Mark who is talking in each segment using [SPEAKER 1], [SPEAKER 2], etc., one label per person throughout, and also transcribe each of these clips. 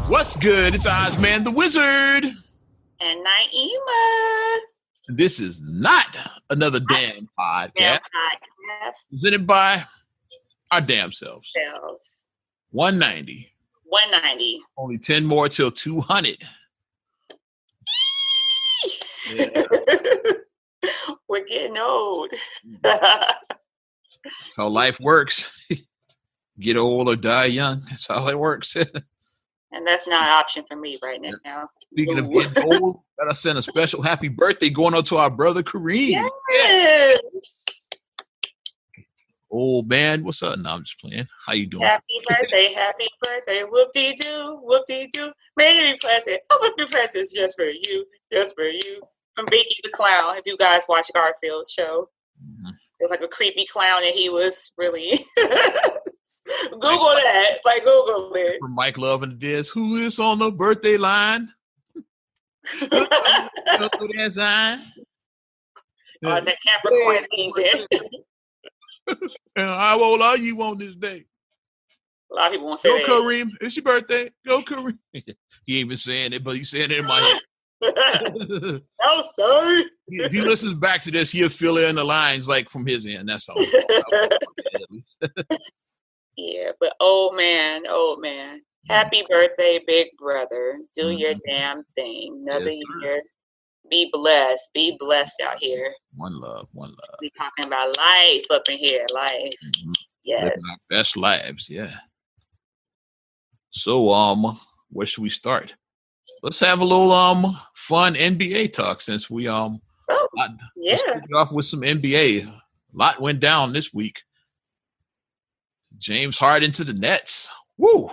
[SPEAKER 1] What's good? It's Ozman the Wizard.
[SPEAKER 2] And Naima.
[SPEAKER 1] This is not another damn podcast. Presented by our damn selves. 190.
[SPEAKER 2] 190.
[SPEAKER 1] Only 10 more till 200.
[SPEAKER 2] Yeah. We're getting old.
[SPEAKER 1] That's how life works. Get old or die young. That's how it works.
[SPEAKER 2] And that's not an option for me right now.
[SPEAKER 1] Speaking of getting old, gotta send a special happy birthday going on to our brother Kareem.
[SPEAKER 2] Yes.
[SPEAKER 1] Old man, what's up? No, I'm just playing. How you doing?
[SPEAKER 2] Happy birthday, whoop-dee-doo, whoop-dee-doo. Merry present, open your presents just for you. From Beaky the Clown, if you guys watch Garfield show. Mm-hmm. It was like a creepy clown and he was really... Google that. Google it.
[SPEAKER 1] From Mike Love and the Diz. Who is on the birthday line? That sign.
[SPEAKER 2] Oh, it's a Capricorn season.
[SPEAKER 1] How old are you on this day?
[SPEAKER 2] A lot of people won't say that.
[SPEAKER 1] Go, Kareem. It's your birthday. Go, Kareem. He ain't been saying it, but he's saying it in my head.
[SPEAKER 2] Oh, sorry.
[SPEAKER 1] If he listens back to this, he'll fill in the lines from his end. That's all.
[SPEAKER 2] Yeah, but old man. Happy birthday, big brother. Do your damn thing. Another year. Be blessed. Be blessed out here.
[SPEAKER 1] One love.
[SPEAKER 2] We talking about life up in here. Life. Mm-hmm. Yes.
[SPEAKER 1] Living our best lives, yeah. So, where should we start? Let's have a little fun NBA talk since we Let's kick it off with some NBA. A lot went down this week. James Harden to the Nets. Woo!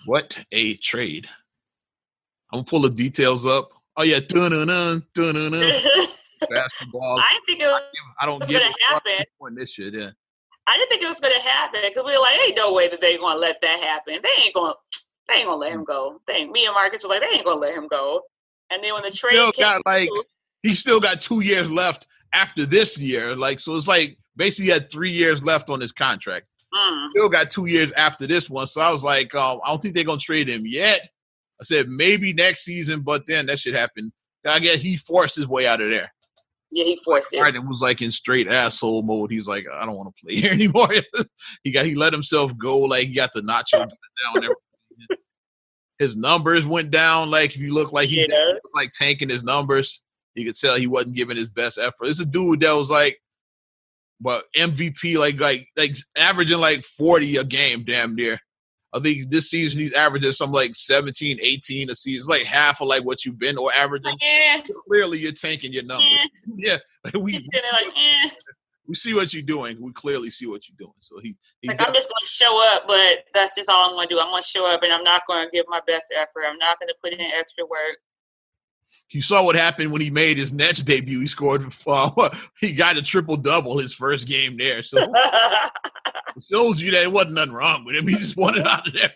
[SPEAKER 1] What a trade. I'm gonna pull the details up. Oh yeah, basketball.
[SPEAKER 2] I didn't think it was going to happen.
[SPEAKER 1] This shit, yeah.
[SPEAKER 2] I didn't think it was going to happen because we were like, ain't no way that they're going to let that happen. They ain't going to let him go. Me and Marcus were like, they ain't going to let him go. And then when the trade
[SPEAKER 1] he still got 2 years left after this year. So it's basically he had 3 years left on his contract. Still got 2 years after this one. So I was like, I don't think they're going to trade him yet. I said maybe next season, but then that shit happened. I guess he forced his way out of there.
[SPEAKER 2] Yeah, he forced it.
[SPEAKER 1] Harden was in straight asshole mode. He's like, I don't want to play here anymore. He let himself go. He got the nacho down. His numbers went down. If you look like he was tanking his numbers, you could tell he wasn't giving his best effort. It's a dude that was MVP, averaging 40 a game, damn near. I think this season he's averaging something 17, 18 a season. It's half of what you've been or averaging. So clearly you're tanking your numbers. Yeah. We see what you're doing. We clearly see what you're doing. So I'm
[SPEAKER 2] just going to show up, but that's just all I'm going to do. I'm going to show up and I'm not going to give my best effort. I'm not going to put in extra work.
[SPEAKER 1] You saw what happened when he made his Nets debut. He scored. He got a triple-double his first game there. So it shows you that it wasn't nothing wrong with him. He just wanted out of there.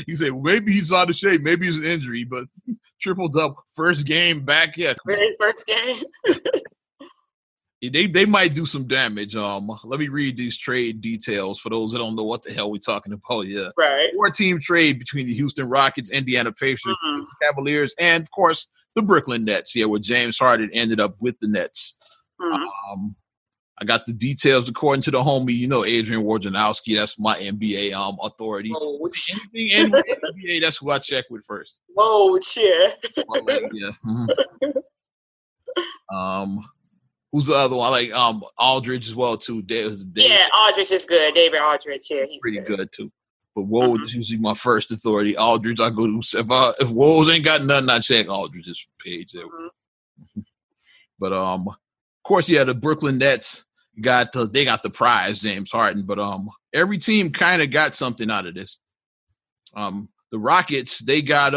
[SPEAKER 1] He said, well, maybe he's out of shape. Maybe it's an injury. But triple-double, first game back. Yeah,
[SPEAKER 2] very first game.
[SPEAKER 1] They might do some damage. Let me read these trade details for those that don't know what the hell we're talking about. Yeah,
[SPEAKER 2] right.
[SPEAKER 1] 4-team trade between the Houston Rockets, Indiana Pacers, Cavaliers, and of course the Brooklyn Nets. Yeah, where James Harden ended up with the Nets. I got the details according to the homie, Adrian Wojnarowski. That's my NBA authority. Anything NBA, that's who I check with first.
[SPEAKER 2] Whoa, shit.
[SPEAKER 1] Yeah. Who's the other one? I like Aldridge as well too.
[SPEAKER 2] Yeah, Aldridge is good. David Aldridge, yeah, he's
[SPEAKER 1] pretty good too. But Woj is usually my first authority. Aldridge, I go to if Woj ain't got nothing, I check Aldridge's page. But of course, the Brooklyn Nets got the prize, James Harden. But every team kind of got something out of this. The Rockets, they got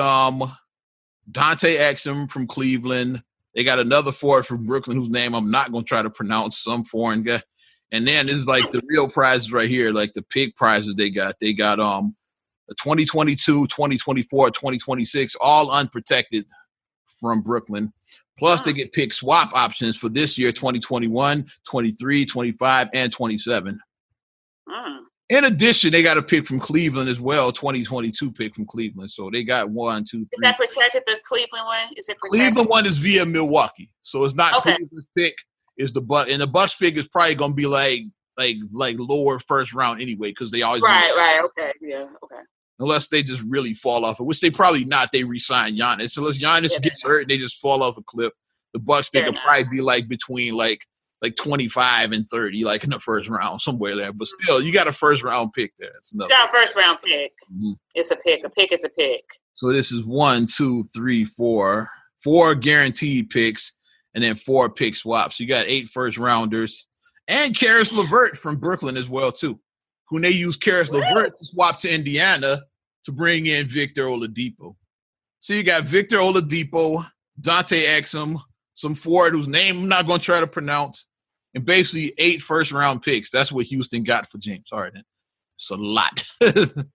[SPEAKER 1] Dante Exum from Cleveland. They got another forward from Brooklyn whose name I'm not going to try to pronounce, some foreign guy. And then it's the real prizes right here, the big prizes they got. They got the 2022, 2024, 2026, all unprotected from Brooklyn. Plus, they get pick swap options for this year, 2021, 23, 25, and 27. In addition, they got a pick from Cleveland as well, 2022 pick from Cleveland. So they got 1, 2, 3.
[SPEAKER 2] Is that protected, the Cleveland one? Is it protected?
[SPEAKER 1] Cleveland one is via Milwaukee. So it's not Cleveland's pick. It's the Bucks. And the Bucks pick is probably going to be like lower first round anyway, because they always
[SPEAKER 2] right. Okay. Yeah. Okay.
[SPEAKER 1] Unless they just really fall off, which they probably not. They re-sign Giannis. Unless Giannis gets hurt, they just fall off a cliff. The Bucks pick will probably be like between like 25 and 30, like in the first round, somewhere there. But still, you got a first round pick there. It's
[SPEAKER 2] got a first round pick. Mm-hmm. It's a pick. A pick is a pick.
[SPEAKER 1] So this is 1, 2, 3, 4. 4 guaranteed picks, and then 4 pick swaps. You got 8 first rounders, and Karis LeVert from Brooklyn as well too, who they used Karis LeVert to swap to Indiana to bring in Victor Oladipo. So you got Victor Oladipo, Dante Exum, some forward whose name I'm not going to try to pronounce, and basically 8 first-round picks. That's what Houston got for James Harden. It's a lot. A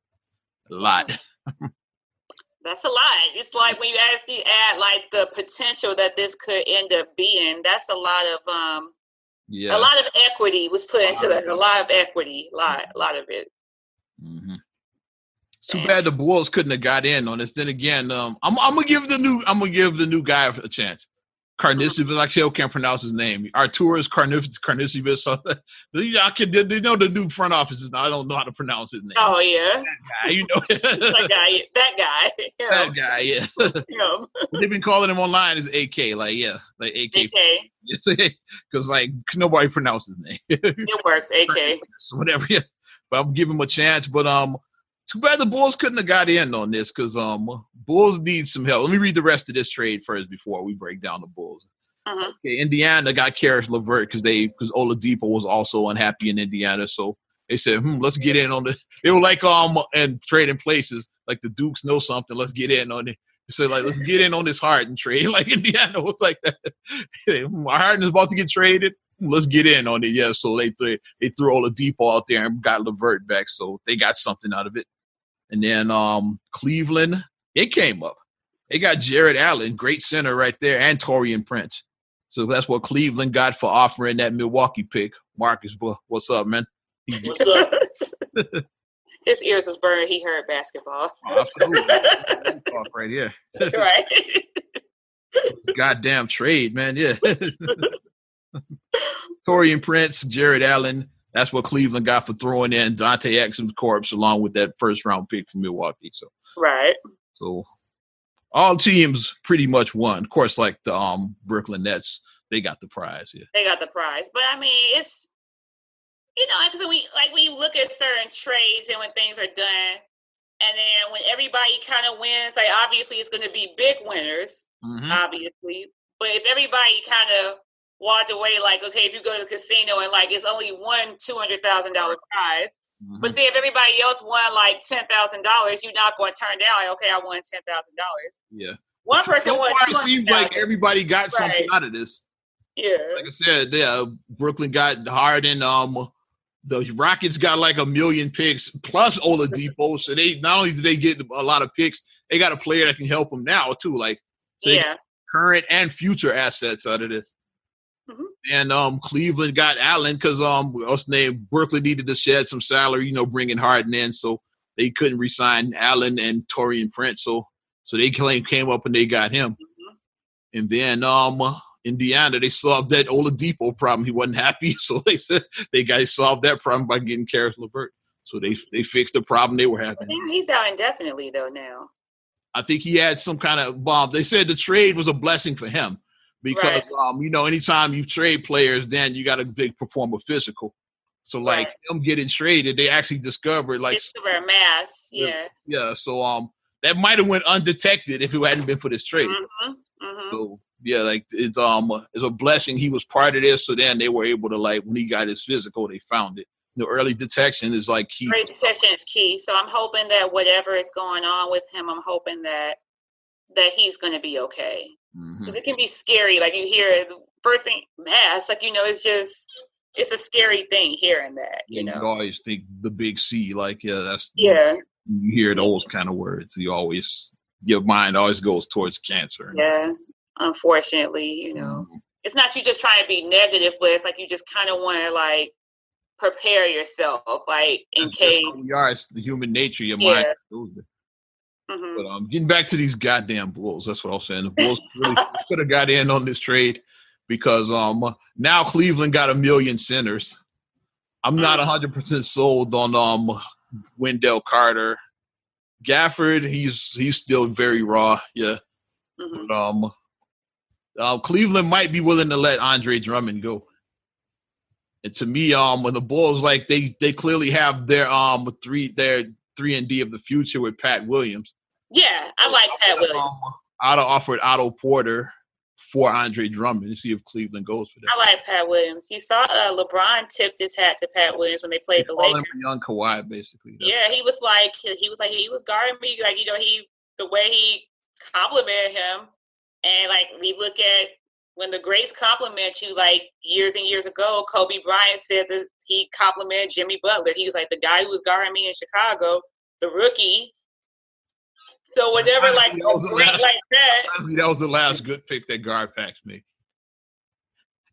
[SPEAKER 1] lot.
[SPEAKER 2] That's a lot. It's like when you actually add like the potential that this could end up being, that's a lot of a lot of equity was put into that. A lot of equity. A lot of it.
[SPEAKER 1] Mm-hmm. Too bad the Bulls couldn't have got in on this. Then again, I'm gonna give the new guy a chance. Karnisovas, I still can't pronounce his name. Arturas Karnisovas. They know the new front offices. I don't know how to pronounce his name.
[SPEAKER 2] Oh yeah,
[SPEAKER 1] that guy, you know.
[SPEAKER 2] that guy,
[SPEAKER 1] yeah. They've been calling him online as AK, like AK. Because nobody pronounces his name.
[SPEAKER 2] It works, AK.
[SPEAKER 1] Whatever. Yeah. But I'm giving him a chance. But too bad the Bulls couldn't have got in on this, because Bulls need some help. Let me read the rest of this trade first before we break down the Bulls.
[SPEAKER 2] Uh-huh.
[SPEAKER 1] Okay, Indiana got Karis LeVert because Oladipo was also unhappy in Indiana, so they said, let's get in on this. They were like and trading places, like the Dukes know something. Let's get in on it. They said let's get in on this Harden trade. Like Indiana was like that. Harden is about to get traded. Let's get in on it. Yeah, so they threw Oladipo out there and got LeVert back, so they got something out of it. And then Cleveland, it came up. They got Jared Allen, great center right there, and Taurean Prince. So that's what Cleveland got for offering that Milwaukee pick. Marcus, what's up, man?
[SPEAKER 2] What's up? His ears was burned. He heard basketball.
[SPEAKER 1] Oh, absolutely. Talk right here.
[SPEAKER 2] Right.
[SPEAKER 1] Goddamn trade, man. Yeah. Taurean Prince, Jared Allen. That's what Cleveland got for throwing in Dante Exum's corpse along with that first-round pick from Milwaukee. So
[SPEAKER 2] right.
[SPEAKER 1] So all teams pretty much won. Of course, like the Brooklyn Nets, they got the prize. Yeah,
[SPEAKER 2] they got the prize. But I mean, it's because when you look at certain trades and when things are done, and then when everybody kind of wins, like obviously it's going to be big winners, obviously. But if everybody kind of walked away like, okay, if you go to the casino and like it's only one $200,000 prize, but then if everybody else won like $10,000, you're not going to turn down like, okay, I won $10,000.
[SPEAKER 1] Yeah,
[SPEAKER 2] one person won.
[SPEAKER 1] It seems like everybody got something out of this.
[SPEAKER 2] Yeah,
[SPEAKER 1] like I said, Brooklyn got Harden. The Rockets got like 1 million picks plus Oladipo, so they not only do they get a lot of picks, they got a player that can help them now too. Like, so they get current and future assets out of this. And Cleveland got Allen because Brooklyn needed to shed some salary, bringing Harden in, so they couldn't re-sign Allen and Taurean Prince. So they came up and they got him. And then Indiana, they solved that Oladipo problem. He wasn't happy, so they said they solved that problem by getting Karis LeVert. So they fixed the problem they were having.
[SPEAKER 2] He's out indefinitely though now.
[SPEAKER 1] I think he had some kind of bomb. They said the trade was a blessing for him. Because, anytime you trade players, then you got to perform a physical. So, like, them getting traded, they actually discovered, like...
[SPEAKER 2] It's super mass, yeah.
[SPEAKER 1] Yeah, so that might have went undetected if it hadn't been for this trade. So, yeah, like, it's a blessing he was part of this, so then they were able to, like, when he got his physical, they found it. Early detection is, like, key.
[SPEAKER 2] Early detection is key. So I'm hoping that whatever is going on with him, I'm hoping that he's going to be okay. Because it can be scary. Like you hear the first thing, mass, like, it's a scary thing hearing that, You
[SPEAKER 1] always think the big C, like, that's,
[SPEAKER 2] you
[SPEAKER 1] hear those kind of words. Your mind always goes towards cancer.
[SPEAKER 2] Yeah, unfortunately, It's not you just trying to be negative, but it's like you just kind of want to, like, prepare yourself, like in case.
[SPEAKER 1] We are. It's the human nature. Your mind.
[SPEAKER 2] Mm-hmm.
[SPEAKER 1] But getting back to these goddamn Bulls, that's what I was saying. The Bulls really could have got in on this trade because now Cleveland got 1 million centers. I'm not 100% sold on Wendell Carter. Gafford, he's still very raw, yeah.
[SPEAKER 2] Mm-hmm.
[SPEAKER 1] But Cleveland might be willing to let Andre Drummond go. And to me, when the Bulls, like they clearly have their 3-and-D of the future with Pat Williams.
[SPEAKER 2] Yeah, I like Pat Williams.
[SPEAKER 1] I'd have offered Otto Porter for Andre Drummond and see if Cleveland goes for that.
[SPEAKER 2] I like Pat Williams. You saw LeBron tipped his hat to Pat Williams when they played the Lakers.
[SPEAKER 1] Young Kawhi, basically.
[SPEAKER 2] Yeah, he was guarding me, like, you know, the way he complimented him, and like we look at when the greats compliment you, like years and years ago, Kobe Bryant said that he complimented Jimmy Butler. He was like, the guy who was guarding me in Chicago, the rookie. So whatever, like that
[SPEAKER 1] was the last good pick that GarPax made.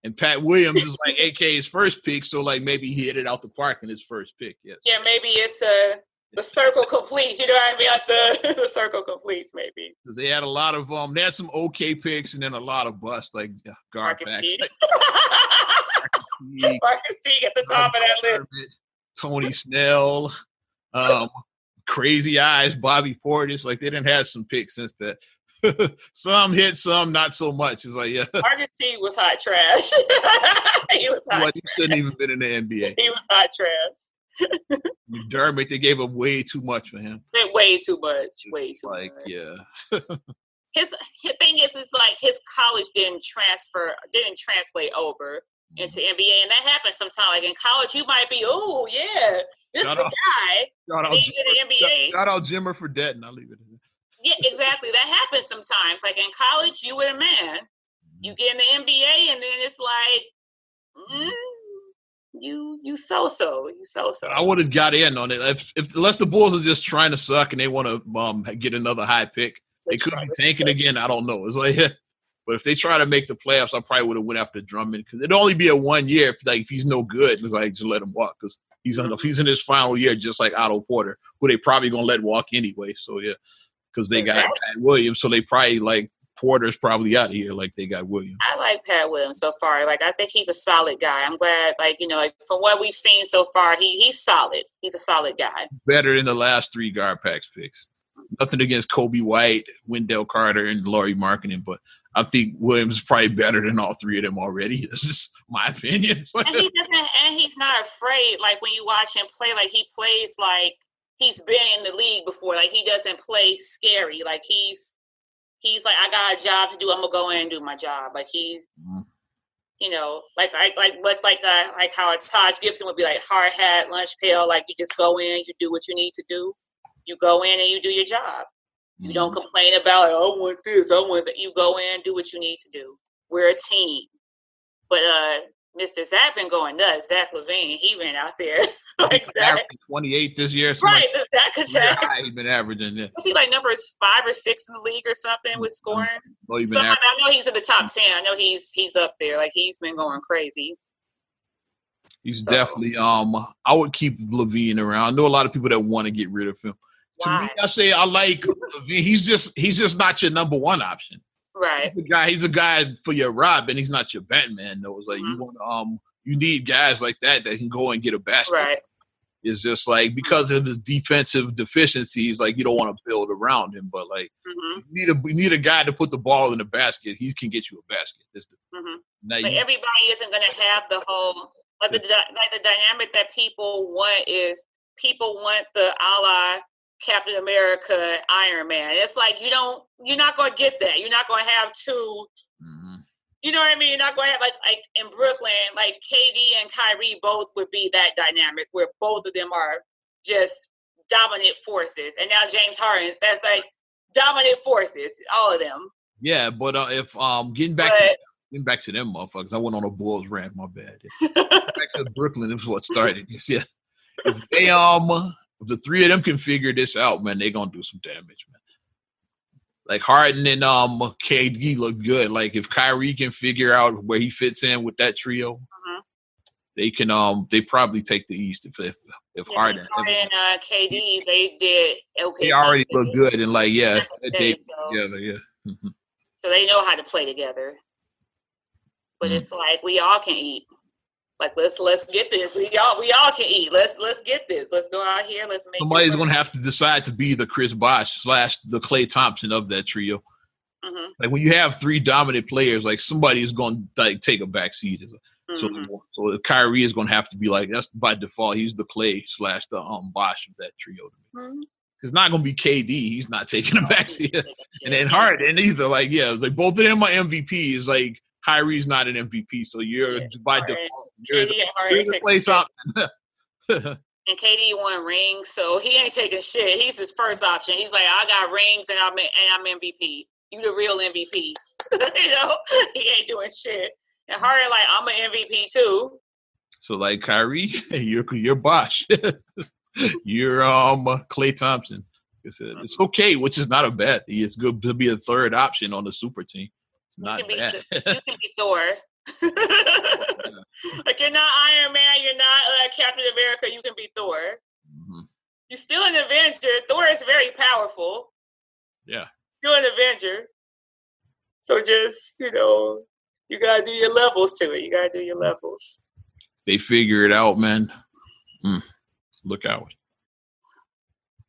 [SPEAKER 1] And Pat Williams is like AK's first pick, so like maybe he hit it out the park in his first pick. Yes.
[SPEAKER 2] Yeah, maybe it's the circle completes. You know what I mean? Like the circle completes, maybe.
[SPEAKER 1] Because they had a lot of they had some okay picks and then a lot of busts like GarPax.
[SPEAKER 2] Marcus Teague at the top of that list.
[SPEAKER 1] Tony Snell. Crazy Eyes, Bobby Portis, like they didn't have some picks since that. Some hit, some not so much. It's like, yeah.
[SPEAKER 2] Marcus Teague was hot trash. He was hot trash.
[SPEAKER 1] He shouldn't even been in the NBA.
[SPEAKER 2] He was hot trash.
[SPEAKER 1] McDermott, they gave up way too much for him.
[SPEAKER 2] Way too much. Way too much.
[SPEAKER 1] Yeah.
[SPEAKER 2] His thing is like his college didn't translate over into NBA, and that happens sometimes. Like in college, you might be, oh yeah, this is the guy.
[SPEAKER 1] Shout out,
[SPEAKER 2] NBA.
[SPEAKER 1] Shout out Jimmer for that, and I'll leave it in there.
[SPEAKER 2] Yeah, exactly. That happens sometimes. Like in college, you were a man. You get in the NBA, and then it's like, you so-so.
[SPEAKER 1] I would have got in on it unless the Bulls are just trying to suck and they want to get another high pick. They could be tanking again. I don't know. It's like, but if they try to make the playoffs, I probably would have went after Drummond because it'd only be a 1 year. If he's no good, it's like just let him walk because he's in his final year, just like Otto Porter, who they probably gonna let walk anyway. So yeah, because they got Pat Williams, so they probably like Porter's probably out of here. Like they got Williams.
[SPEAKER 2] I like Pat Williams so far. Like I think he's a solid guy. I'm glad. Like like from what we've seen so far, he's solid. He's a solid guy.
[SPEAKER 1] Better than the last 3 GarPax picks. Nothing against Kobe White, Wendell Carter, and Lauri Markkanen, but I think Williams is probably better than all 3 of them already. That's just my opinion.
[SPEAKER 2] And he's not afraid. Like when you watch him play, like he plays like he's been in the league before. Like he doesn't play scary. Like he's like, I got a job to do. I'm gonna go in and do my job. Like he's, like how Taj Gibson would be like hard hat, lunch pail. Like you just go in, you do what you need to do. You go in and you do your job. You don't complain about, I want this, I want that. You go in, do what you need to do. We're a team. But Mr. Zach been going nuts. Zach LaVine, he been out there. Like Zach.
[SPEAKER 1] 28 this year.
[SPEAKER 2] Right, Zach.
[SPEAKER 1] He's been averaging, yeah.
[SPEAKER 2] Was he like numbers 5 or 6 in the league or something with scoring?
[SPEAKER 1] Well,
[SPEAKER 2] I know he's in the top 10. I know he's up there. Like he's been going crazy.
[SPEAKER 1] He's definitely I would keep LaVine around. I know a lot of people that want to get rid of him.
[SPEAKER 2] Why?
[SPEAKER 1] To me, I say I like LaVine. He's just not your number one option.
[SPEAKER 2] Right.
[SPEAKER 1] He's a guy for your Robin. He's not your Batman though. It's like you want you need guys like that can go and get a basket.
[SPEAKER 2] Right.
[SPEAKER 1] It's just like because of his defensive deficiencies, like you don't want to build around him, but like you need a guy to put the ball in the basket. He can get you a basket.
[SPEAKER 2] But everybody isn't going to have the whole the dynamic that people want is people want the a la Captain America, Iron Man. It's like you're not going to get that. You're not going to have 2. You know what I mean? You're not going to have like in Brooklyn, like KD and Kyrie both would be that dynamic where both of them are just dominant forces. And now James Harden, that's like dominant forces, all of them.
[SPEAKER 1] Yeah, but if getting back to them motherfuckers, I went on a Bulls rant. My bad. Back to Brooklyn, this is what started. Yeah, if they if the 3 of them can figure this out, man, they're gonna do some damage, man. Like Harden and KD look good. Like if Kyrie can figure out where he fits in with that trio, they can they probably take the East if Harden.
[SPEAKER 2] Harden and KD, they did okay.
[SPEAKER 1] They already look good and like they
[SPEAKER 2] together.
[SPEAKER 1] Yeah. Mm-hmm.
[SPEAKER 2] So they know how to play together. But it's like we all can eat. Like let's get this. We all can eat. Let's get this. Let's go out here. Let's make.
[SPEAKER 1] Somebody's gonna have to decide to be the Chris Bosh / the Klay Thompson of that trio.
[SPEAKER 2] Mm-hmm.
[SPEAKER 1] Like when you have 3 dominant players, like somebody is gonna like take a back seat.
[SPEAKER 2] Mm-hmm.
[SPEAKER 1] So Kyrie is gonna have to be like that's by default. He's the Klay / the Bosh of that trio.
[SPEAKER 2] Mm-hmm.
[SPEAKER 1] It's not gonna be KD. He's not taking a back seat. And then Harden either. Like like both of them are MVPs. Like Kyrie's not an MVP, so you're by default. You're the Klay Thompson.
[SPEAKER 2] And KD won rings, so he ain't taking shit. He's his first option. He's like, I got rings and I'm MVP. You the real MVP. He ain't doing shit. And Harden like, I'm an MVP too.
[SPEAKER 1] So like Kyrie, you're Bosh. You're Klay Thompson. It's okay, which is not a bad thing. It's good to be a third option on the super team. It's not bad.
[SPEAKER 2] You can be Thor. Like you're not Iron Man, you're not Captain America. You can be Thor.
[SPEAKER 1] Mm-hmm.
[SPEAKER 2] You're still an Avenger. Thor is very powerful.
[SPEAKER 1] Yeah,
[SPEAKER 2] still an Avenger. So just you gotta do your levels to it. You gotta do your levels.
[SPEAKER 1] They figure it out, man. Look out.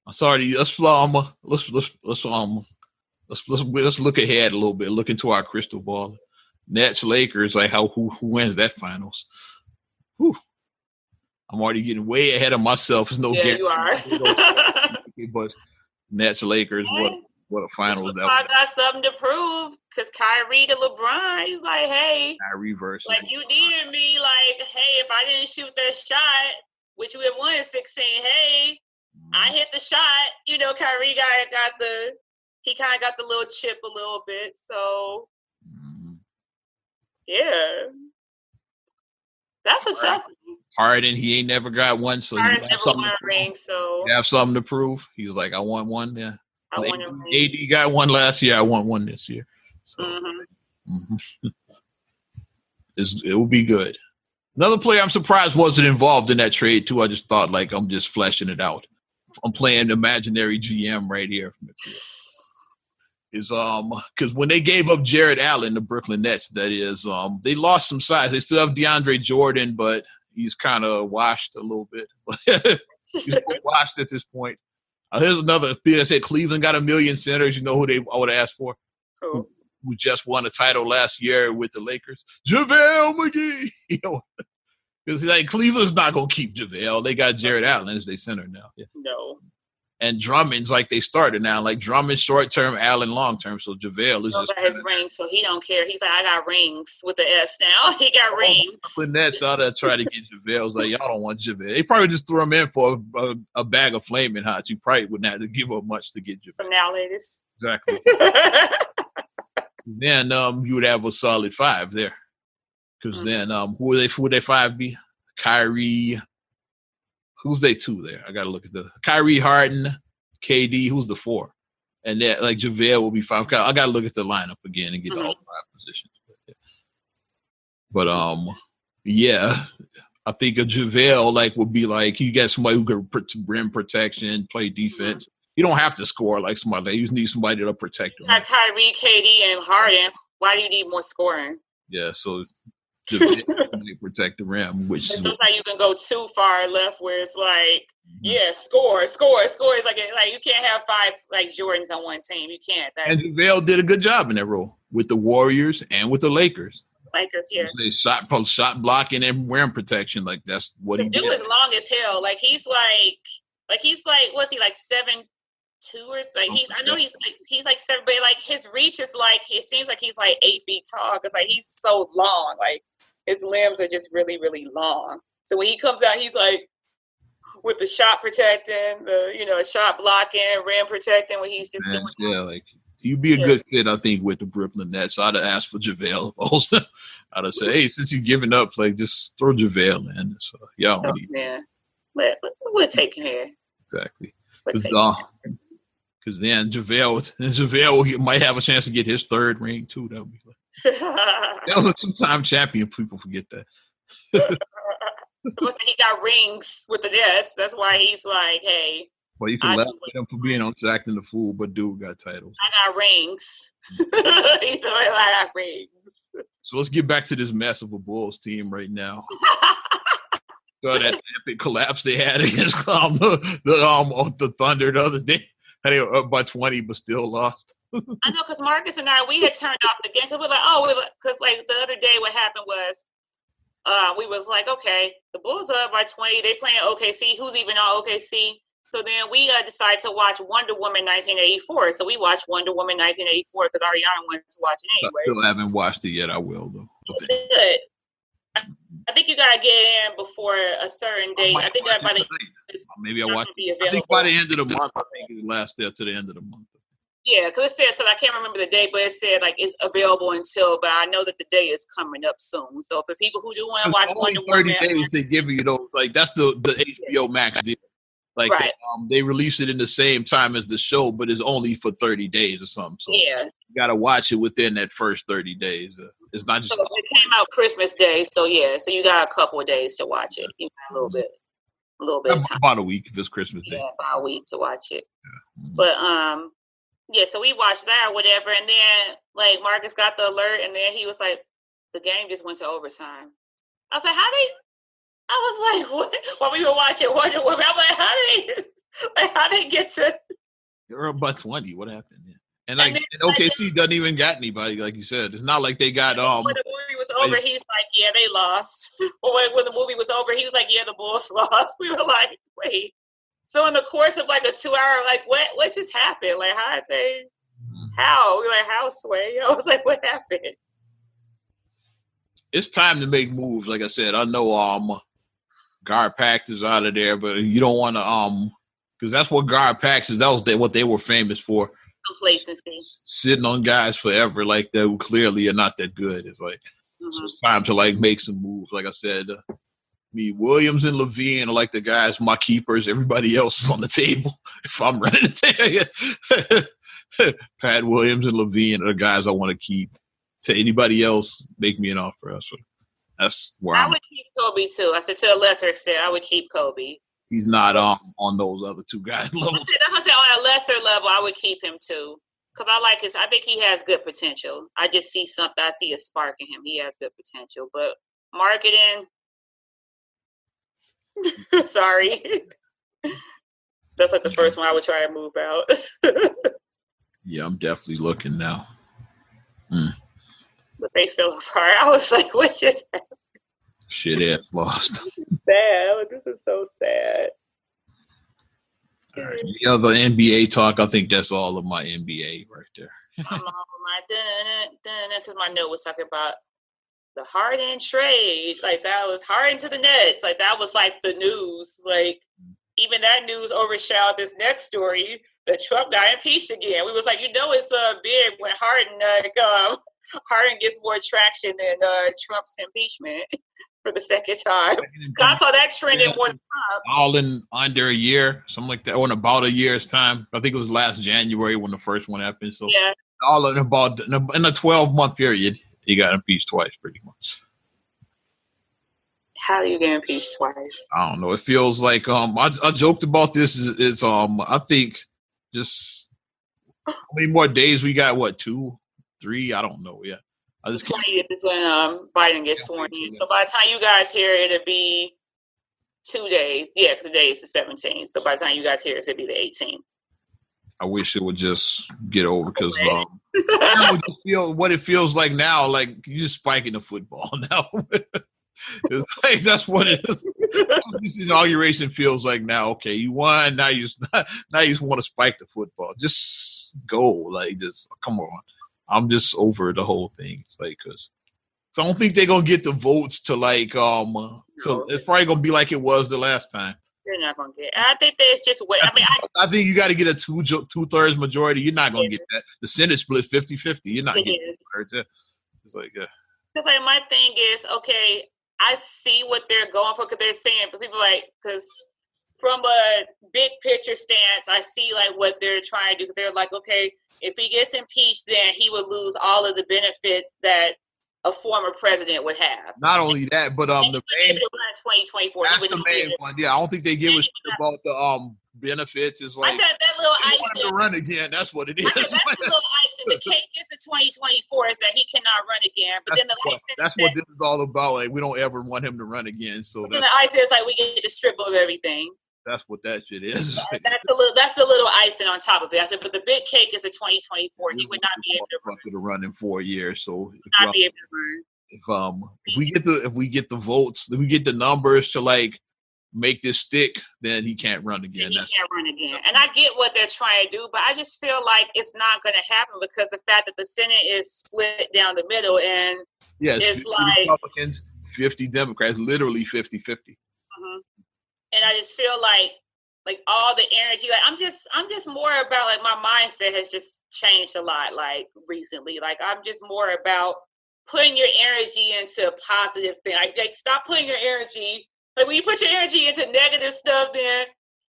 [SPEAKER 1] I'm sorry. Let's look ahead a little bit. Look into our crystal ball. Nets, Lakers, like who wins that finals? Whew. I'm already getting way ahead of myself. There's no guarantee.
[SPEAKER 2] You are.
[SPEAKER 1] But Nets, Lakers, what a finals that
[SPEAKER 2] I got something to prove because Kyrie to LeBron, he's like, hey,
[SPEAKER 1] Kyrie versus
[SPEAKER 2] like you needed me. Like, hey, if I didn't shoot that shot, which we have won in 16, hey, I hit the shot. Kyrie he kind of got the little chip a little bit. So. Yeah, that's a tough one.
[SPEAKER 1] Harden, he ain't never got one, so
[SPEAKER 2] Harden never won a ring, so
[SPEAKER 1] you have something to prove. He was like, I want one. Yeah,
[SPEAKER 2] I want a ring.
[SPEAKER 1] AD got one last year. I want one this year. So it will be good. Another player I'm surprised wasn't involved in that trade too. I just thought like I'm just fleshing it out. I'm playing imaginary GM right here. Is because when they gave up Jared Allen, the Brooklyn Nets, that is, they lost some size. They still have DeAndre Jordan, but he's kind of washed a little bit. He's washed at this point. Here's another thing I said: Cleveland got 1 million centers. You know who I would ask for?
[SPEAKER 2] Who
[SPEAKER 1] just won a title last year with the Lakers? JaVale McGee. Because like Cleveland's not gonna keep JaVale. They got Jared Allen as their center now. Yeah.
[SPEAKER 2] No.
[SPEAKER 1] And Drummond's like they started now. Like Drummond short term, Allen long term. So JaVale is just
[SPEAKER 2] got his rings, so he don't care. He's like, I got rings with the S now. He got rings.
[SPEAKER 1] The Nets out there try to get JaVale. Like y'all don't want JaVale. They probably just threw him in for a bag of flaming hots. You probably wouldn't have to give up much to get JaVale.
[SPEAKER 2] So now, ladies.
[SPEAKER 1] Exactly. Then you would have a solid 5 there. Because then who would they 5 be? Kyrie. Who's they 2 there? I got to look at the Kyrie, Harden, KD. Who's the 4? And that like JaVale will be 5. I got to look at the lineup again and get all 5 positions. But yeah, I think a JaVale like would be like you got somebody who could rim protection, play defense. You don't have to score like somebody. You just need somebody to protect them.
[SPEAKER 2] Kyrie, KD, and Harden. Why do you need more scoring?
[SPEAKER 1] Yeah, so. To protect the rim, which
[SPEAKER 2] sometimes you can go too far left, where it's like, score. It's like you can't have 5 like Jordans on one team. You can't.
[SPEAKER 1] And JaVale did a good job in that role with the Warriors and with the Lakers.
[SPEAKER 2] Yeah.
[SPEAKER 1] They shot blocking and rim protection. Like that's what he did.
[SPEAKER 2] Dude is long as hell. Like he's like what's he like 7'2" or like I know he's like 7, but like his reach is like it seems like he's like 8 feet tall because like he's so long. Like his limbs are just really, really long. So when he comes out, he's like with the shot protecting, the shot blocking, rim protecting. When he's just doing
[SPEAKER 1] like you'd be a good fit, I think, with the Brooklyn Nets. So I'd have asked for JaVale also. I'd have said, hey, since you've given up, like just throw JaVale in. So
[SPEAKER 2] we're taking here.
[SPEAKER 1] Exactly. Because then JaVale might have a chance to get his 3rd ring too. That would be like that was a 2-time champion. People forget that.
[SPEAKER 2] He got rings with the Nets. That's why he's like, hey.
[SPEAKER 1] Well, you can laugh at him for being on acting the fool, but dude got titles.
[SPEAKER 2] I got rings. I got rings.
[SPEAKER 1] So let's get back to this mess of a Bulls team right now. So that epic collapse they had against the Thunder the other day. They were up by 20, but still lost.
[SPEAKER 2] I know, because Marcus and I, we had turned off the game because we're like, because like the other day, what happened was, we was like, okay, the Bulls are up by 20. They playing OKC. Who's even on OKC? So then we decided to watch Wonder Woman 1984. So we watched Wonder Woman 1984 because Ariana wanted to watch it anyway.
[SPEAKER 1] I still haven't watched it yet. I will, though.
[SPEAKER 2] Good. I think you gotta get in before a certain date. I think that by the
[SPEAKER 1] maybe I watch. I think by the end of the month. I think it lasts there to the end of the month.
[SPEAKER 2] Yeah, because it says, so I can't remember the date, but it said like it's available until. But I know that the day is coming up soon. So for people who do want to watch Wonder Woman,
[SPEAKER 1] 30 days they give you those. Like that's the HBO Max deal. Like
[SPEAKER 2] right.
[SPEAKER 1] They release it in the same time as the show, but it's only for 30 days or something. So
[SPEAKER 2] yeah,
[SPEAKER 1] you got to watch it within that first 30 days. It's not just.
[SPEAKER 2] So it came out Christmas Day, so yeah, so you got a couple of days to watch it. You got a little bit of time.
[SPEAKER 1] About a week if it's Christmas Day.
[SPEAKER 2] Yeah, about a week to watch it.
[SPEAKER 1] Yeah. Mm-hmm.
[SPEAKER 2] But yeah, so we watched that or whatever, and then like Marcus got the alert, and then he was like, the game just went to overtime. I was like, I was like, what? While we were watching Wonder Woman, I'm like, how they get to?
[SPEAKER 1] You're up by 20. What happened? Yeah. And OKC doesn't even got anybody, like you said. It's not like they got.
[SPEAKER 2] When the movie was over, he's like, yeah, they lost. Or when the movie was over, he was like, yeah, the Bulls lost. We were like, wait. So in the course of like a 2 hour, like what just happened? Like how did they? How? We're like, how, Sway? I was like, what happened?
[SPEAKER 1] It's time to make moves. Like I said, I know GarPax is out of there, but you don't want to because that's what GarPax is. That was what they were famous for.
[SPEAKER 2] Complacency.
[SPEAKER 1] Sitting on guys forever like that who clearly are not that good. It's like so it's time to like make some moves. Like I said, me, Williams and Levine are like the guys, my keepers. Everybody else is on the table. If I'm running the table, Pat Williams and Levine are the guys I want to keep. To anybody else, make me an offer. That's where I
[SPEAKER 2] would keep Kobe too. I said to a lesser extent, I would keep Kobe.
[SPEAKER 1] He's not on those other two guys' levels.
[SPEAKER 2] I said on a lesser level, I would keep him too. Because I like his. I think he has good potential. I just see something. I see a spark in him. He has good potential. But marketing, sorry. That's like the first one I would try to move out.
[SPEAKER 1] Yeah, I'm definitely looking now.
[SPEAKER 2] But they fell apart. I was like, what just happened?
[SPEAKER 1] Shit ass lost.
[SPEAKER 2] Sad. This is so sad.
[SPEAKER 1] All right. The other NBA talk, I think that's all of my NBA right there.
[SPEAKER 2] I'm on my because my note was talking about the Harden trade. Like that was Harden to the Nets. Like that was like the news. Like even that news overshadowed this next story that Trump got impeached again. We was like, it's big when Harden gets more traction than Trump's impeachment for the second time. I saw that trending more than Trump.
[SPEAKER 1] All in under a year, something like that, or in about a year's time. I think it was last January when the first one happened. So
[SPEAKER 2] yeah,
[SPEAKER 1] all in a 12-month period, he got impeached twice, pretty much.
[SPEAKER 2] How do you get impeached twice?
[SPEAKER 1] I don't know. It feels like I joked about this. Is I think just how many more days we got? What 2, 3? I don't know. Yeah.
[SPEAKER 2] The 20th is when Biden gets sworn in. So by the time you guys hear it, it'll be 2 days. Yeah, because today is the 17th. So by the time you guys hear it, it'll be the 18th.
[SPEAKER 1] I wish it would just get over because feel what it feels like now. Like you just spiking the football now. It's like that's what it is. That's what this inauguration feels like now. Okay, you won. Now you just want to spike the football. Just go. Like just come on. I'm just over the whole thing. It's like so I don't think they're gonna get the votes to like so it's probably gonna be like it was the last time.
[SPEAKER 2] You're not gonna get. I think there's just what
[SPEAKER 1] I think you got to get a 2/3 majority. You're not gonna get that. The Senate split 50-50. You're not getting it. It's like
[SPEAKER 2] because like my thing is okay. I see what they're going for because they're saying, but people like because. From a big picture stance, I see like what they're trying to do because they're like, okay, if he gets impeached, then he would lose all of the benefits that a former president would have.
[SPEAKER 1] Not only that, but the main,
[SPEAKER 2] to run 2024.
[SPEAKER 1] that's the main one. Yeah, I don't think they give a shit about the benefits. It's like
[SPEAKER 2] I said that little
[SPEAKER 1] they
[SPEAKER 2] ice
[SPEAKER 1] want him to run again. That's what it is.
[SPEAKER 2] I said that's the little ice in the cake is the 2024 is that he cannot run again. But then the ice
[SPEAKER 1] that's what this is all about. Like we don't ever want him to run again. So
[SPEAKER 2] then the ice is like we get to strip of everything.
[SPEAKER 1] That's what that shit is.
[SPEAKER 2] That's the little icing on top of it. I said, but the big cake is the 2024. He would not be able
[SPEAKER 1] to run in 4 years. So
[SPEAKER 2] not be able to run.
[SPEAKER 1] If we get the votes, if we get the numbers to like make this stick, then he can't run again.
[SPEAKER 2] He can't run again. And I get what they're trying to do, but I just feel like it's not going to happen because the fact that the Senate is split down the middle and it's like
[SPEAKER 1] Republicans, 50 Democrats, literally 50-50.
[SPEAKER 2] Mm-hmm. And I just feel like all the energy, like I'm just more about like my mindset has just changed a lot like recently. Like I'm just more about putting your energy into positive things. Like stop putting your energy, like when you put your energy into negative stuff, then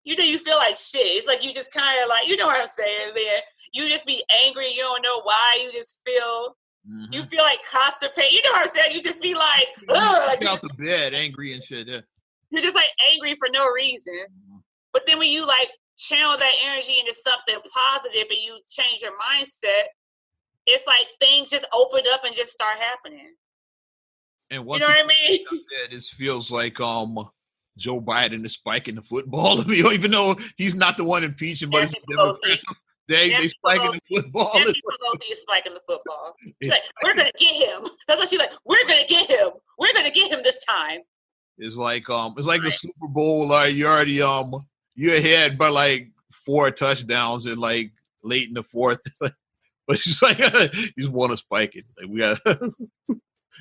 [SPEAKER 2] you feel like shit. It's like you just kind of like, you know what I'm saying? Then you just be angry. You don't know why. You just feel. Mm-hmm. You feel like constipated. You know what I'm saying? You just be like, ugh. Like,
[SPEAKER 1] out the bed, angry and shit. Yeah.
[SPEAKER 2] You're just like angry for no reason. But then when you like channel that energy into something positive and you change your mindset, it's like things just open up and just start happening.
[SPEAKER 1] And once
[SPEAKER 2] you know what I mean?
[SPEAKER 1] It feels like Joe Biden is spiking the football. Even though he's not the one impeaching, but it's Democrats. They spiking the football.
[SPEAKER 2] Nancy Pelosi is spiking the football. She's like, we're gonna get him. That's what she's like. We're gonna get him. We're gonna get him this time.
[SPEAKER 1] It's like the Super Bowl. Like you already you're ahead by like 4 touchdowns and like late in the fourth. But she's like, you just want to spike it. Like we got, you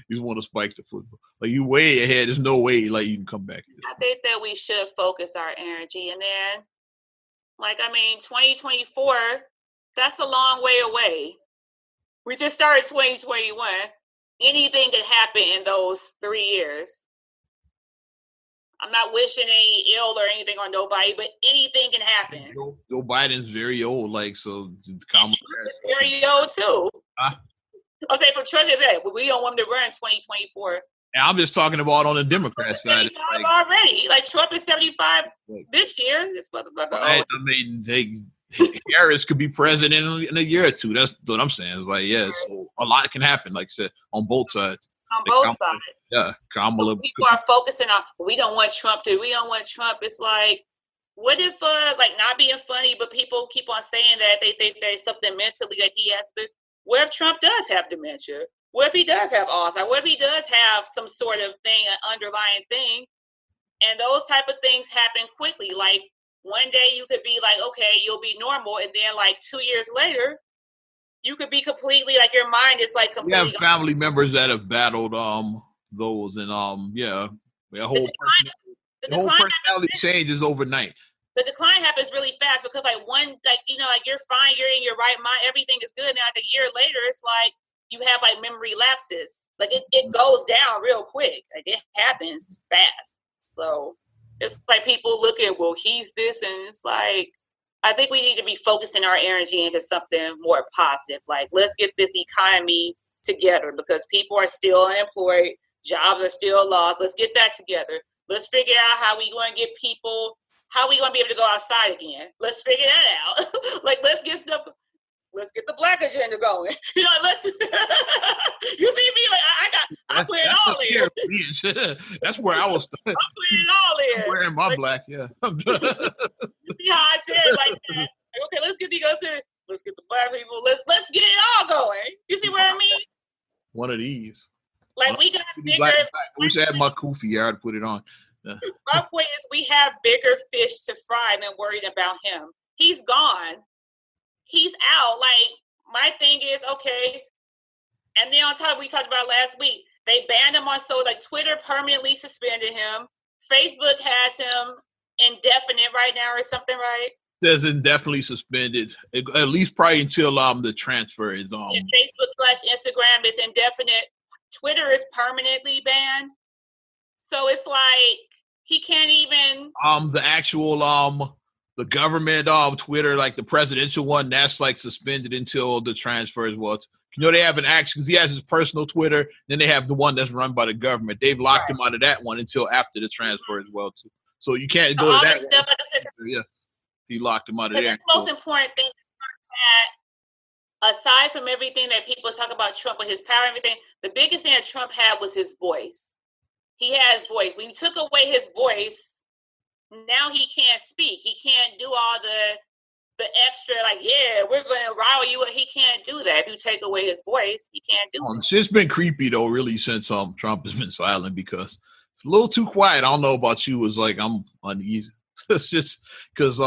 [SPEAKER 1] just want to spike the football. Like you way ahead. There's no way like you can come back.
[SPEAKER 2] I think that we should focus our energy, and then, 2024. That's a long way away. We just started 2021. Anything could happen in those 3 years. I'm not wishing any ill or anything on nobody, but anything can happen.
[SPEAKER 1] Joe Biden's very old, so
[SPEAKER 2] it's very old too. I'll say for Trump, but we don't want him to run in 2024.
[SPEAKER 1] And I'm just talking about on the Democrat side.
[SPEAKER 2] Already, Trump is 75 this year. This motherfucker.
[SPEAKER 1] Harris could be president in a year or two. That's what I'm saying. It's so a lot can happen, like I said, on both sides.
[SPEAKER 2] On both sides.
[SPEAKER 1] Yeah, Kamala.
[SPEAKER 2] People are focusing on, we don't want Trump. It's like, what if, not being funny, but people keep on saying that they think there's something mentally that he has to. What if Trump does have dementia? What if he does have Alzheimer's? What if he does have some sort of thing, an underlying thing? And those type of things happen quickly. Like one day you could be like, okay, you'll be normal. And then 2 years later, you could be completely your mind is completely.
[SPEAKER 1] We have family members that have battled those and the whole personality changes overnight.
[SPEAKER 2] The decline happens really fast because you're fine, you're in your right mind, everything is good. Now a year later, it's like you have memory lapses. It goes down real quick. It happens fast. So it's like people look at, well, he's this, and it's like. I think we need to be focusing our energy into something more positive. Let's get this economy together because people are still unemployed. Jobs are still lost. Let's get that together. Let's figure out how we going to get people, how we going to be able to go outside again. Let's figure that out. Let's get stuff. Let's get the Black agenda going. Let's. You see me? I'm playing all in.
[SPEAKER 1] That's where I was.
[SPEAKER 2] I'm playing all in.
[SPEAKER 1] I'm wearing my black, yeah.
[SPEAKER 2] You see how I said it like that? Okay, let's get let's get the Black people. Let's get it all going. You see what I mean?
[SPEAKER 1] One of these.
[SPEAKER 2] We got bigger.
[SPEAKER 1] I wish I had my kufi. I'd put it on.
[SPEAKER 2] My point is, we have bigger fish to fry than worried about him. He's gone. He's out. My thing is, okay. And then on top, we talked about last week, they banned him on Twitter permanently suspended him. Facebook has him indefinite right now or something, right?
[SPEAKER 1] Says indefinitely suspended, at least probably until the transfer is on.
[SPEAKER 2] And Facebook/Instagram is indefinite. Twitter is permanently banned. So it's he can't even.
[SPEAKER 1] The actual the government Twitter, like the presidential one, that's like suspended until the transfer as well. You know, they have an action because he has his personal Twitter. Then they have the one that's run by the government. They've locked him out of that one until after the transfer as well too. So you can't go to that one. Yeah, he locked him out of there.
[SPEAKER 2] Because the most important thing that, aside from everything that people talk about Trump with his power and everything, the biggest thing that Trump had was his voice. He has voice. When you took away his voice, now he can't speak. He can't do all the extra, like, yeah, we're going to rile you. He can't do that. If you take away his voice, he can't do it.
[SPEAKER 1] It's been creepy, though, really, since Trump has been silent because it's a little too quiet. I don't know about you. It's like I'm uneasy. It's just because,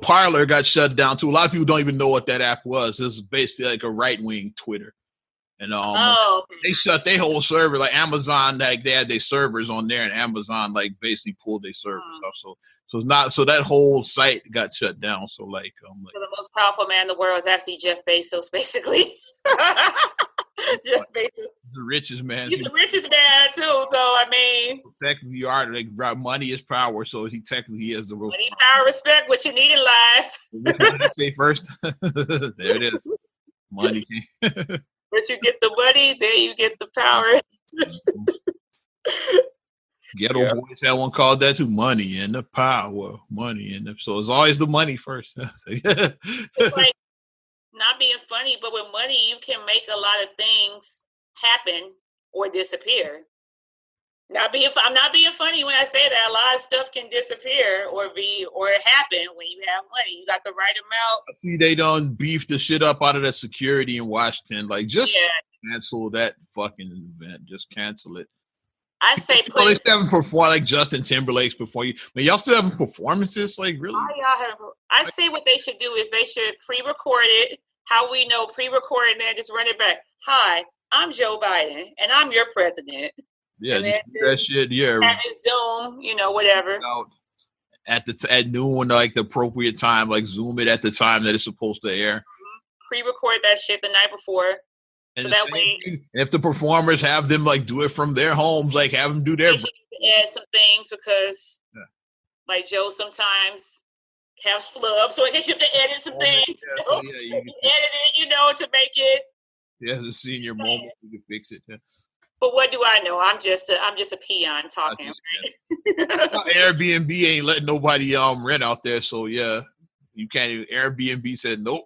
[SPEAKER 1] Parler got shut down, too. A lot of people don't even know what that app was. It's basically like a right-wing Twitter. And they shut their whole server. Like Amazon, like they had their servers on there, and Amazon like basically pulled their servers off. So it's not. So that whole site got shut down. So like,
[SPEAKER 2] so the most powerful man in the world is actually Jeff Bezos, basically. Jeff Bezos,
[SPEAKER 1] the richest man.
[SPEAKER 2] He's the richest man too. So I mean,
[SPEAKER 1] technically, you are like money is power. So he technically is the real
[SPEAKER 2] money, power, respect. What you need in life.
[SPEAKER 1] Which one did I say first? There it is. Money.
[SPEAKER 2] Once you get the money, then you get the power.
[SPEAKER 1] Ghetto Boys had one called that too. Money and the power. Money and so it's always the money first.
[SPEAKER 2] It's like not being funny, but with money you can make a lot of things happen or disappear. I'm not being funny when I say that. A lot of stuff can disappear or happen when you have money. You got the right amount.
[SPEAKER 1] I see they done beef the shit up out of that security in Washington. Like, just cancel that fucking event. Just cancel it.
[SPEAKER 2] I say
[SPEAKER 1] they still haven't performed like Justin Timberlake's before you. I mean, y'all still having performances? Like, really?
[SPEAKER 2] I say what they should do is they should pre-record it. How we know pre-record it and then just run it back. Hi, I'm Joe Biden and I'm your president.
[SPEAKER 1] Yeah, and then that shit. Yeah,
[SPEAKER 2] at Zoom, whatever.
[SPEAKER 1] At noon, like the appropriate time, like Zoom it at the time that it's supposed to air.
[SPEAKER 2] Pre-record that shit the night before,
[SPEAKER 1] and so that way, if the performers have them like do it from their homes, like have them do their.
[SPEAKER 2] Add some things because, like Joe sometimes has flubs, so I guess you have to edit some things. Yeah, so you edit it, to make it.
[SPEAKER 1] Yeah, the senior moment you can fix it. Yeah.
[SPEAKER 2] But what do I know? I'm just a peon talking.
[SPEAKER 1] Airbnb ain't letting nobody rent out there, so yeah, you can't even. Airbnb said nope.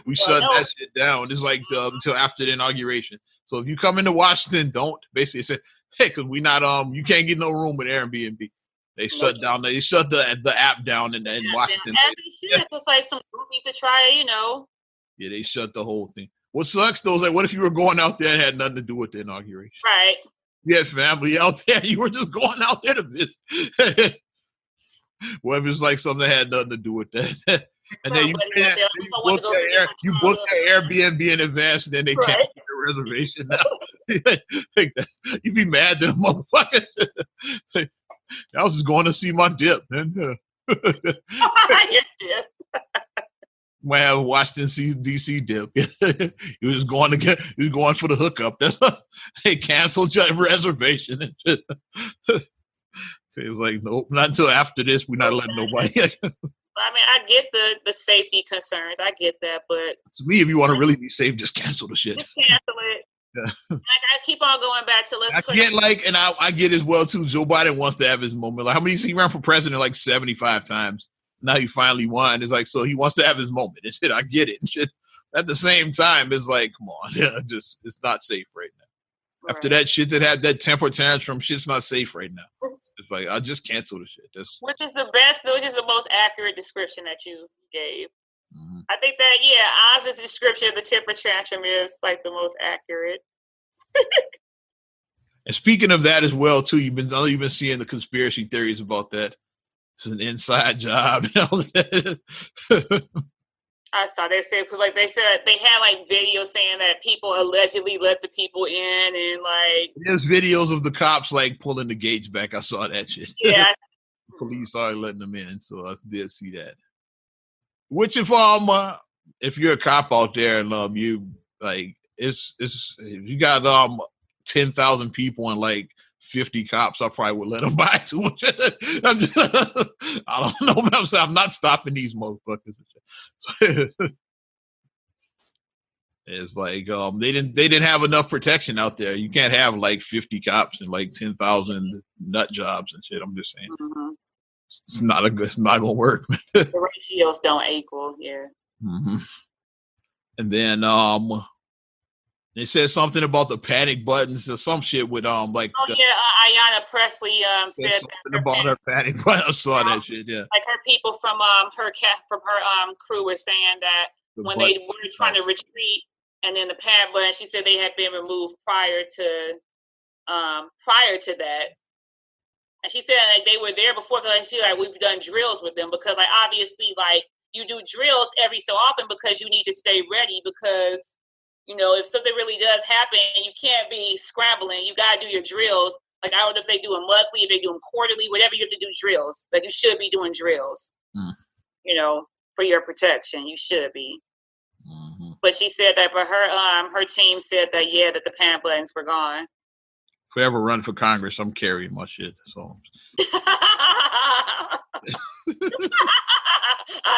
[SPEAKER 1] We shut that shit down. It's like until after the inauguration. So if you come into Washington, don't basically say, hey, because we not you can't get no room with Airbnb. They shut down. They shut the app down in Washington.
[SPEAKER 2] It's like some groupies to try,
[SPEAKER 1] Yeah, they shut the whole thing. What sucks though is like, what if you were going out there and had nothing to do with the inauguration?
[SPEAKER 2] Right.
[SPEAKER 1] You had family out there. You were just going out there to visit. What if it's like something that had nothing to do with that? And then you booked that Airbnb in advance, and then they canceled your reservation. Now you'd be mad at a motherfucker. I was just going to see my dip, man. Your dip. Might have a Washington DC dip. He was going for the hookup. That's they canceled your reservation. So it was like, nope, not until after this. We're not letting nobody.
[SPEAKER 2] I mean, I get the safety concerns. I get that, but
[SPEAKER 1] to me, if you want to really be safe, just cancel the shit.
[SPEAKER 2] Just cancel it. Yeah. I keep on going back to
[SPEAKER 1] I get as well too. Joe Biden wants to have his moment. Like, how many he ran for president? Like 75 times. Now he finally won. It's like, so he wants to have his moment and shit. I get it and shit. At the same time, it's like, come on, it's not safe right now. Right. After that shit that had that temper tantrum, shit's not safe right now. It's like, I'll just cancel the shit.
[SPEAKER 2] Which is the most accurate description that you gave. Mm-hmm. I think that, Oz's description of the temper tantrum is like the most accurate.
[SPEAKER 1] And speaking of that as well, too, you've been seeing the conspiracy theories about that. It's an inside job.
[SPEAKER 2] I saw they said because they said they had like videos saying that people allegedly let the people in and like
[SPEAKER 1] there's videos of the cops like pulling the gates back. I saw that shit.
[SPEAKER 2] Yeah,
[SPEAKER 1] police started letting them in, so I did see that. Which if you're a cop out there and you like it's if you got 10,000 people and like 50 cops, I probably would let them buy too much. I'm just, I don't know. But I'm not stopping these motherfuckers. It's like they didn't have enough protection out there. You can't have like 50 cops and like 10,000 nut jobs and shit. I'm just saying, it's not gonna work.
[SPEAKER 2] The ratios don't equal, yeah.
[SPEAKER 1] Mm-hmm. And then they said something about the panic buttons or some shit with like.
[SPEAKER 2] Ayanna Presley said
[SPEAKER 1] something about her panic button. I saw that shit. Yeah,
[SPEAKER 2] like her people from her crew were saying that when they were trying to retreat, and then the panic button, she said they had been removed prior to that. And she said like they were there before because she like we've done drills with them because like obviously like you do drills every so often because you need to stay ready because if something really does happen you can't be scrambling. You gotta do your drills. Like I don't know if they do them monthly, if they do them quarterly, whatever you have to do drills. Like you should be doing drills. For your protection, you should be. Mm-hmm. But she said that, but her team said that that the panic buttons were gone.
[SPEAKER 1] If I ever run for Congress, I'm carrying my shit. So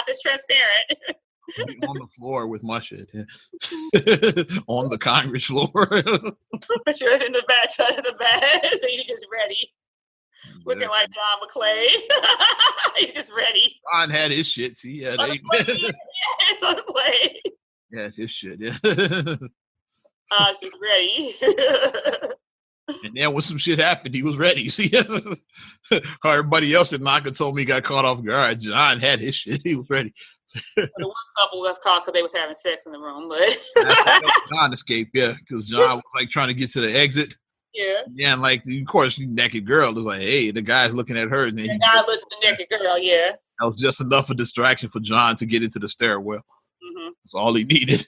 [SPEAKER 2] it's transparent.
[SPEAKER 1] On the floor with my shit. On the Congress floor.
[SPEAKER 2] But you're in the bed, so you're just ready. Looking like John McClane. You're just ready.
[SPEAKER 1] John had his shit. See, yeah,
[SPEAKER 2] it's on the plane.
[SPEAKER 1] Yeah, his shit. Yeah.
[SPEAKER 2] I was just ready.
[SPEAKER 1] And then when some shit happened, he was ready. See, everybody else in Naka told me he got caught off guard. John had his shit. He was ready.
[SPEAKER 2] The one couple was caught because they was having sex in the room, but
[SPEAKER 1] John escaped. Yeah, because John was like trying to get to the exit.
[SPEAKER 2] Yeah.
[SPEAKER 1] Yeah, and like of course, the naked girl was like, "Hey," the guy's looking at her, and then
[SPEAKER 2] the guy looked at the naked girl. Yeah.
[SPEAKER 1] That was just enough of distraction for John to get into the stairwell. Mm-hmm. That's all he needed.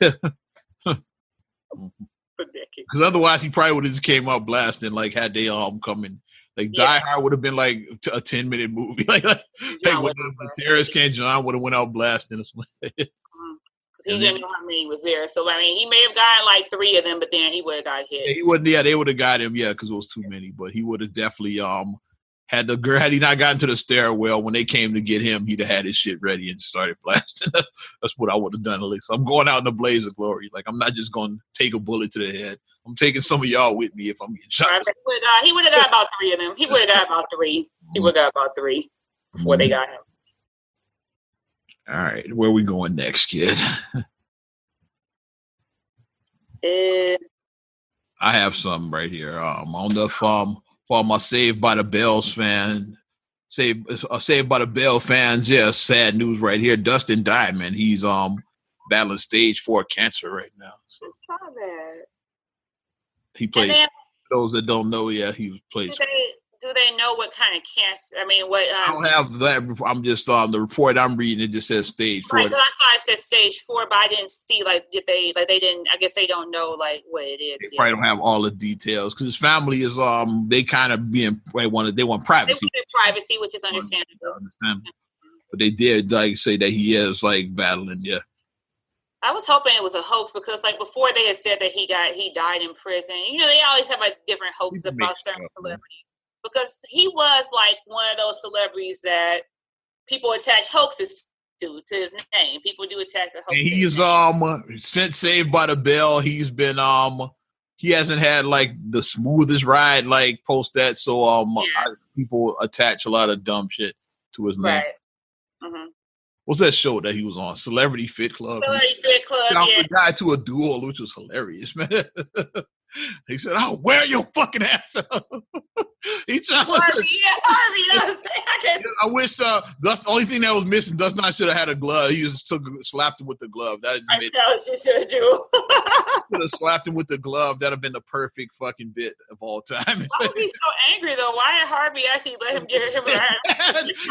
[SPEAKER 1] Because otherwise, he probably would have just came out blasting. Like had they coming, like Die Hard would have been like a 10-minute movie. like when the terrorists came, John would have went out blasting.
[SPEAKER 2] He didn't know how many was there, so I mean, he may have gotten like 3 of them, but then he would have got hit.
[SPEAKER 1] Yeah, he wouldn't. Yeah, they would have got him. Yeah, because it was too many. But he would have definitely had the girl. Had he not gotten to the stairwell when they came to get him, he'd have had his shit ready and started blasting. That's what I would have done. At least I'm going out in a blaze of glory. Like I'm not just going to take a bullet to the head. I'm taking some of y'all with me if I'm getting shot.
[SPEAKER 2] He would have got about 3 of them. He would have got about 3. He would have got about 3 before they got him.
[SPEAKER 1] All right, where we going next, kid? I have some right here. On the farm for my Saved by the Bells fan. Saved by the Bell fans. Yeah, sad news right here. Dustin Diamond. He's battling stage 4 cancer right now. So
[SPEAKER 2] I saw that.
[SPEAKER 1] He plays. For those that don't know, he plays.
[SPEAKER 2] Do they know what kind of cancer? I mean, what?
[SPEAKER 1] I don't have that. I'm just the report I'm reading. It just says stage 4.
[SPEAKER 2] Right, I saw it said stage 4, but I didn't see they didn't. I guess they don't know like what it is.
[SPEAKER 1] They probably don't have all the details because his family is they kind of they want privacy.
[SPEAKER 2] They want privacy, which is understandable.
[SPEAKER 1] But they did say that he is battling. Yeah.
[SPEAKER 2] I was hoping it was a hoax because before they had said that he died in prison. They always have different hoaxes about certain celebrities. Because he was one of those celebrities that people attach hoaxes to his name. People do attach the hoaxes.
[SPEAKER 1] He's since Saved by the Bell, he's been he hasn't had the smoothest ride post that. So people attach a lot of dumb shit to his name.
[SPEAKER 2] Right. Mm-hmm.
[SPEAKER 1] What's that show that he was on? Celebrity Fit Club.
[SPEAKER 2] Celebrity Fit Club.
[SPEAKER 1] The guy to a duel, which was hilarious, man. He said, "I'll wear your fucking ass out." He challenged
[SPEAKER 2] Harvey.
[SPEAKER 1] I wish that's the only thing that was missing. Dustin should have had a glove. He just slapped him with the glove. That
[SPEAKER 2] I tell you should do.
[SPEAKER 1] Could have slapped him with the glove. That'd have been the perfect fucking bit of all time.
[SPEAKER 2] Why was he so angry though? Why did Harvey actually let him get him?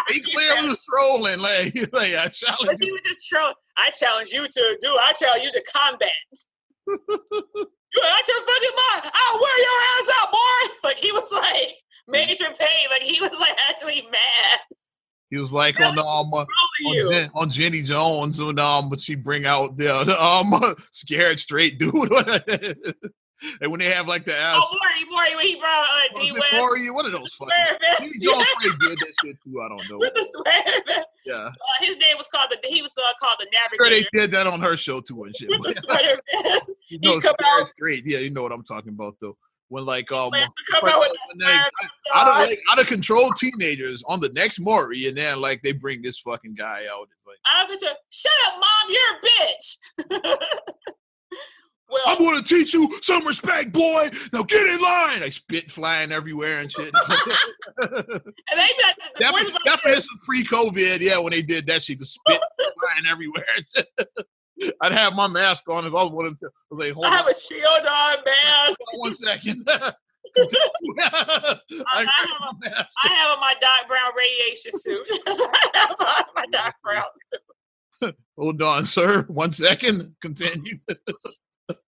[SPEAKER 1] He clearly was trolling. I challenge.
[SPEAKER 2] But he was just trolling. I challenge you I challenge you to combat. You out your fucking mind. I'll wear your ass out, boy. He was major pain. He was actually mad.
[SPEAKER 1] He was on Jenny Jones when she bring out the scared straight dude. And when they have like the ass.
[SPEAKER 2] Oh, Maury, when he brought D West.
[SPEAKER 1] Maury, one of those fucking. Maybe John Frey did that shit too. I don't know.
[SPEAKER 2] With the sweater vest.
[SPEAKER 1] Yeah.
[SPEAKER 2] His name was called called the Navigator.
[SPEAKER 1] Sure, they did that on her show too and shit.
[SPEAKER 2] With the sweater vest.
[SPEAKER 1] You know, it's great. Yeah, you know what I'm talking about though. When like out of control teenagers on the next Maury, and then like they bring this fucking guy out. It's like,
[SPEAKER 2] shut up, Mom, you're a bitch. Well,
[SPEAKER 1] I'm going to teach you some respect, boy. Now get in line. I spit flying everywhere and shit.
[SPEAKER 2] And they
[SPEAKER 1] that is pre-COVID. Yeah, when they did that shit, the spit flying everywhere. I'd have my mask on if I was one of them.
[SPEAKER 2] I have a shield on mask.
[SPEAKER 1] 1 second.
[SPEAKER 2] I have on my Doc Brown radiation suit. I have on my Doc Brown suit.
[SPEAKER 1] Hold on, sir. 1 second. Continue.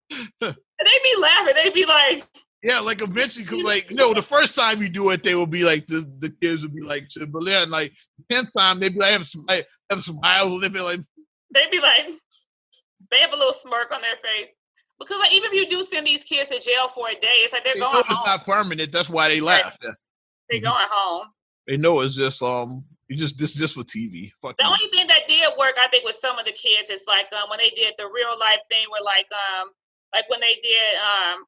[SPEAKER 2] They be laughing. They be like,
[SPEAKER 1] yeah, like eventually, cause like the first time you do it, they will be like the kids will be like, but then like 10th time they be like have some miles, they be like,
[SPEAKER 2] they have a little smirk on their face because like even if you do send these kids to jail for a day, it's like they're going home.
[SPEAKER 1] It's not permanent. That's why they laugh.
[SPEAKER 2] Right. They're going home.
[SPEAKER 1] They know it's just just for TV. Fuck
[SPEAKER 2] the only thing that did work, I think, with some of the kids is like when they did the real life thing where like when they did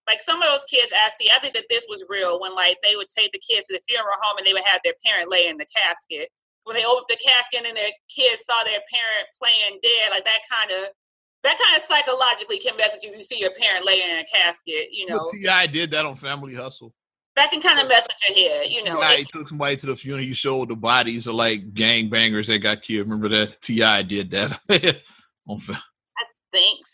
[SPEAKER 2] like some of those kids actually, I think that this was real when like they would take the kids to the funeral home and they would have their parent lay in the casket. When they opened the casket and their kids saw their parent playing dead, like that kind of psychologically can mess with you if you see your parent laying in a casket, you know.
[SPEAKER 1] T.I. did that on Family Hustle.
[SPEAKER 2] That can kind of mess with your head, you know.
[SPEAKER 1] T.I. took somebody to the funeral. He showed the bodies of like gangbangers that got killed. Remember that? T.I. did that.
[SPEAKER 2] I think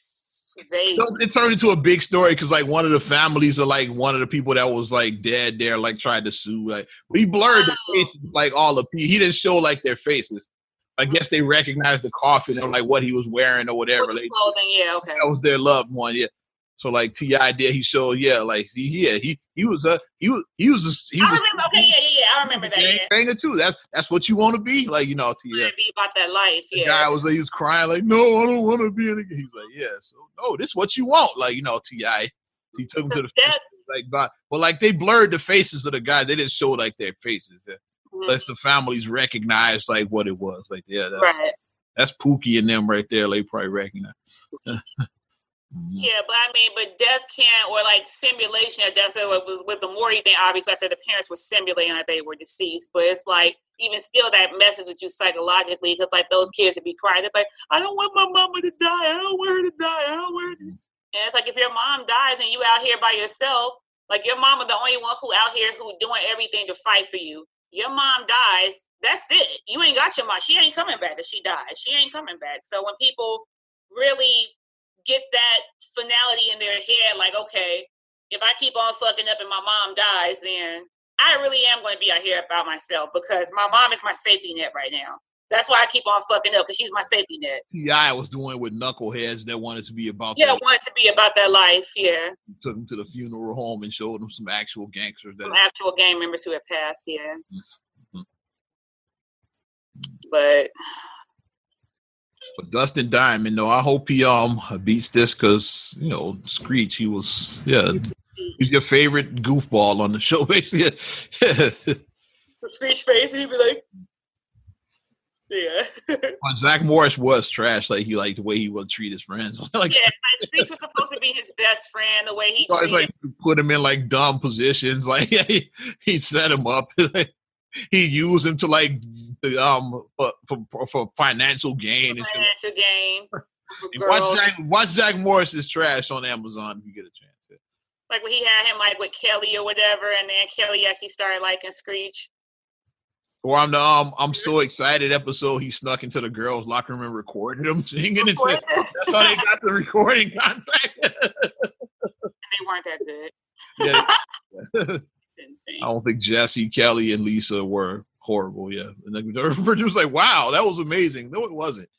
[SPEAKER 1] it turned into a big story because like one of the families of like one of the people that was like dead there like tried to sue. Like, but he blurred the faces, like all the people. He didn't show like their faces. I guess they recognized the coffin and like what he was wearing or whatever.
[SPEAKER 2] With the clothing, yeah, okay.
[SPEAKER 1] That was their loved one, yeah. So like T.I. did, he showed, yeah, like he was I
[SPEAKER 2] remember that. Yeah.
[SPEAKER 1] Banger too. That's what you want to be, like, you know. T.I.
[SPEAKER 2] Be about that life, yeah.
[SPEAKER 1] The guy he was crying like, no, I don't want to be in it. He's like, yeah, so no, this is what you want, like, you know. T.I. He took him to the like, but like they blurred the faces of the guys. They didn't show like their faces. Yeah. Unless the families recognize like what it was, like that's Pookie and them right there. They probably recognize.
[SPEAKER 2] Yeah, but death can't, or like simulation of death. So with the Maury thing, obviously, I said the parents were simulating that they were deceased, but it's like even still that messes with you psychologically because like those kids would be crying. They're like, I don't want my mama to die. I don't want her to die. I don't want her to. And it's like if your mom dies and you out here by yourself, like your mama the only one who out here who doing everything to fight for you. Your mom dies, that's it. You ain't got your mom. She ain't coming back if she dies. She ain't coming back. So when people really get that finality in their head, like, okay, if I keep on fucking up and my mom dies, then I really am going to be out here about myself because my mom is my safety net right now. That's why I keep on fucking up because she's my safety net.
[SPEAKER 1] T.I. was doing with knuckleheads that wanted to be about
[SPEAKER 2] wanted to be about that life, yeah.
[SPEAKER 1] He took them to the funeral home and showed them some actual gangsters.
[SPEAKER 2] Some actual gang members who had passed, yeah. Mm-hmm. But
[SPEAKER 1] Dustin Diamond, though, I hope he beats this because, you know, Screech, he's your favorite goofball on the show, basically.
[SPEAKER 2] The Screech face, he'd be like, yeah.
[SPEAKER 1] Zach Morris was trash. Like he liked the way he would treat his friends. Like,
[SPEAKER 2] yeah, like Screech was supposed to be his best friend. The way he
[SPEAKER 1] treated like put him in like dumb positions. Like he set him up. He used him to like for financial gain.
[SPEAKER 2] Financial gain.
[SPEAKER 1] Watch Zach Morris's trash on Amazon if you get a chance. Yeah.
[SPEAKER 2] Like when he had him like with Kelly or whatever, and then Kelly actually started liking Screech.
[SPEAKER 1] Or I'm so excited episode he snuck into the girls' locker room and recorded them singing and shit. That's how they got the recording contract.
[SPEAKER 2] They weren't that good.
[SPEAKER 1] Yeah. Insane. I don't think Jesse, Kelly, and Lisa were horrible. Yeah, and the producer like, "Wow, that was amazing." No, it wasn't.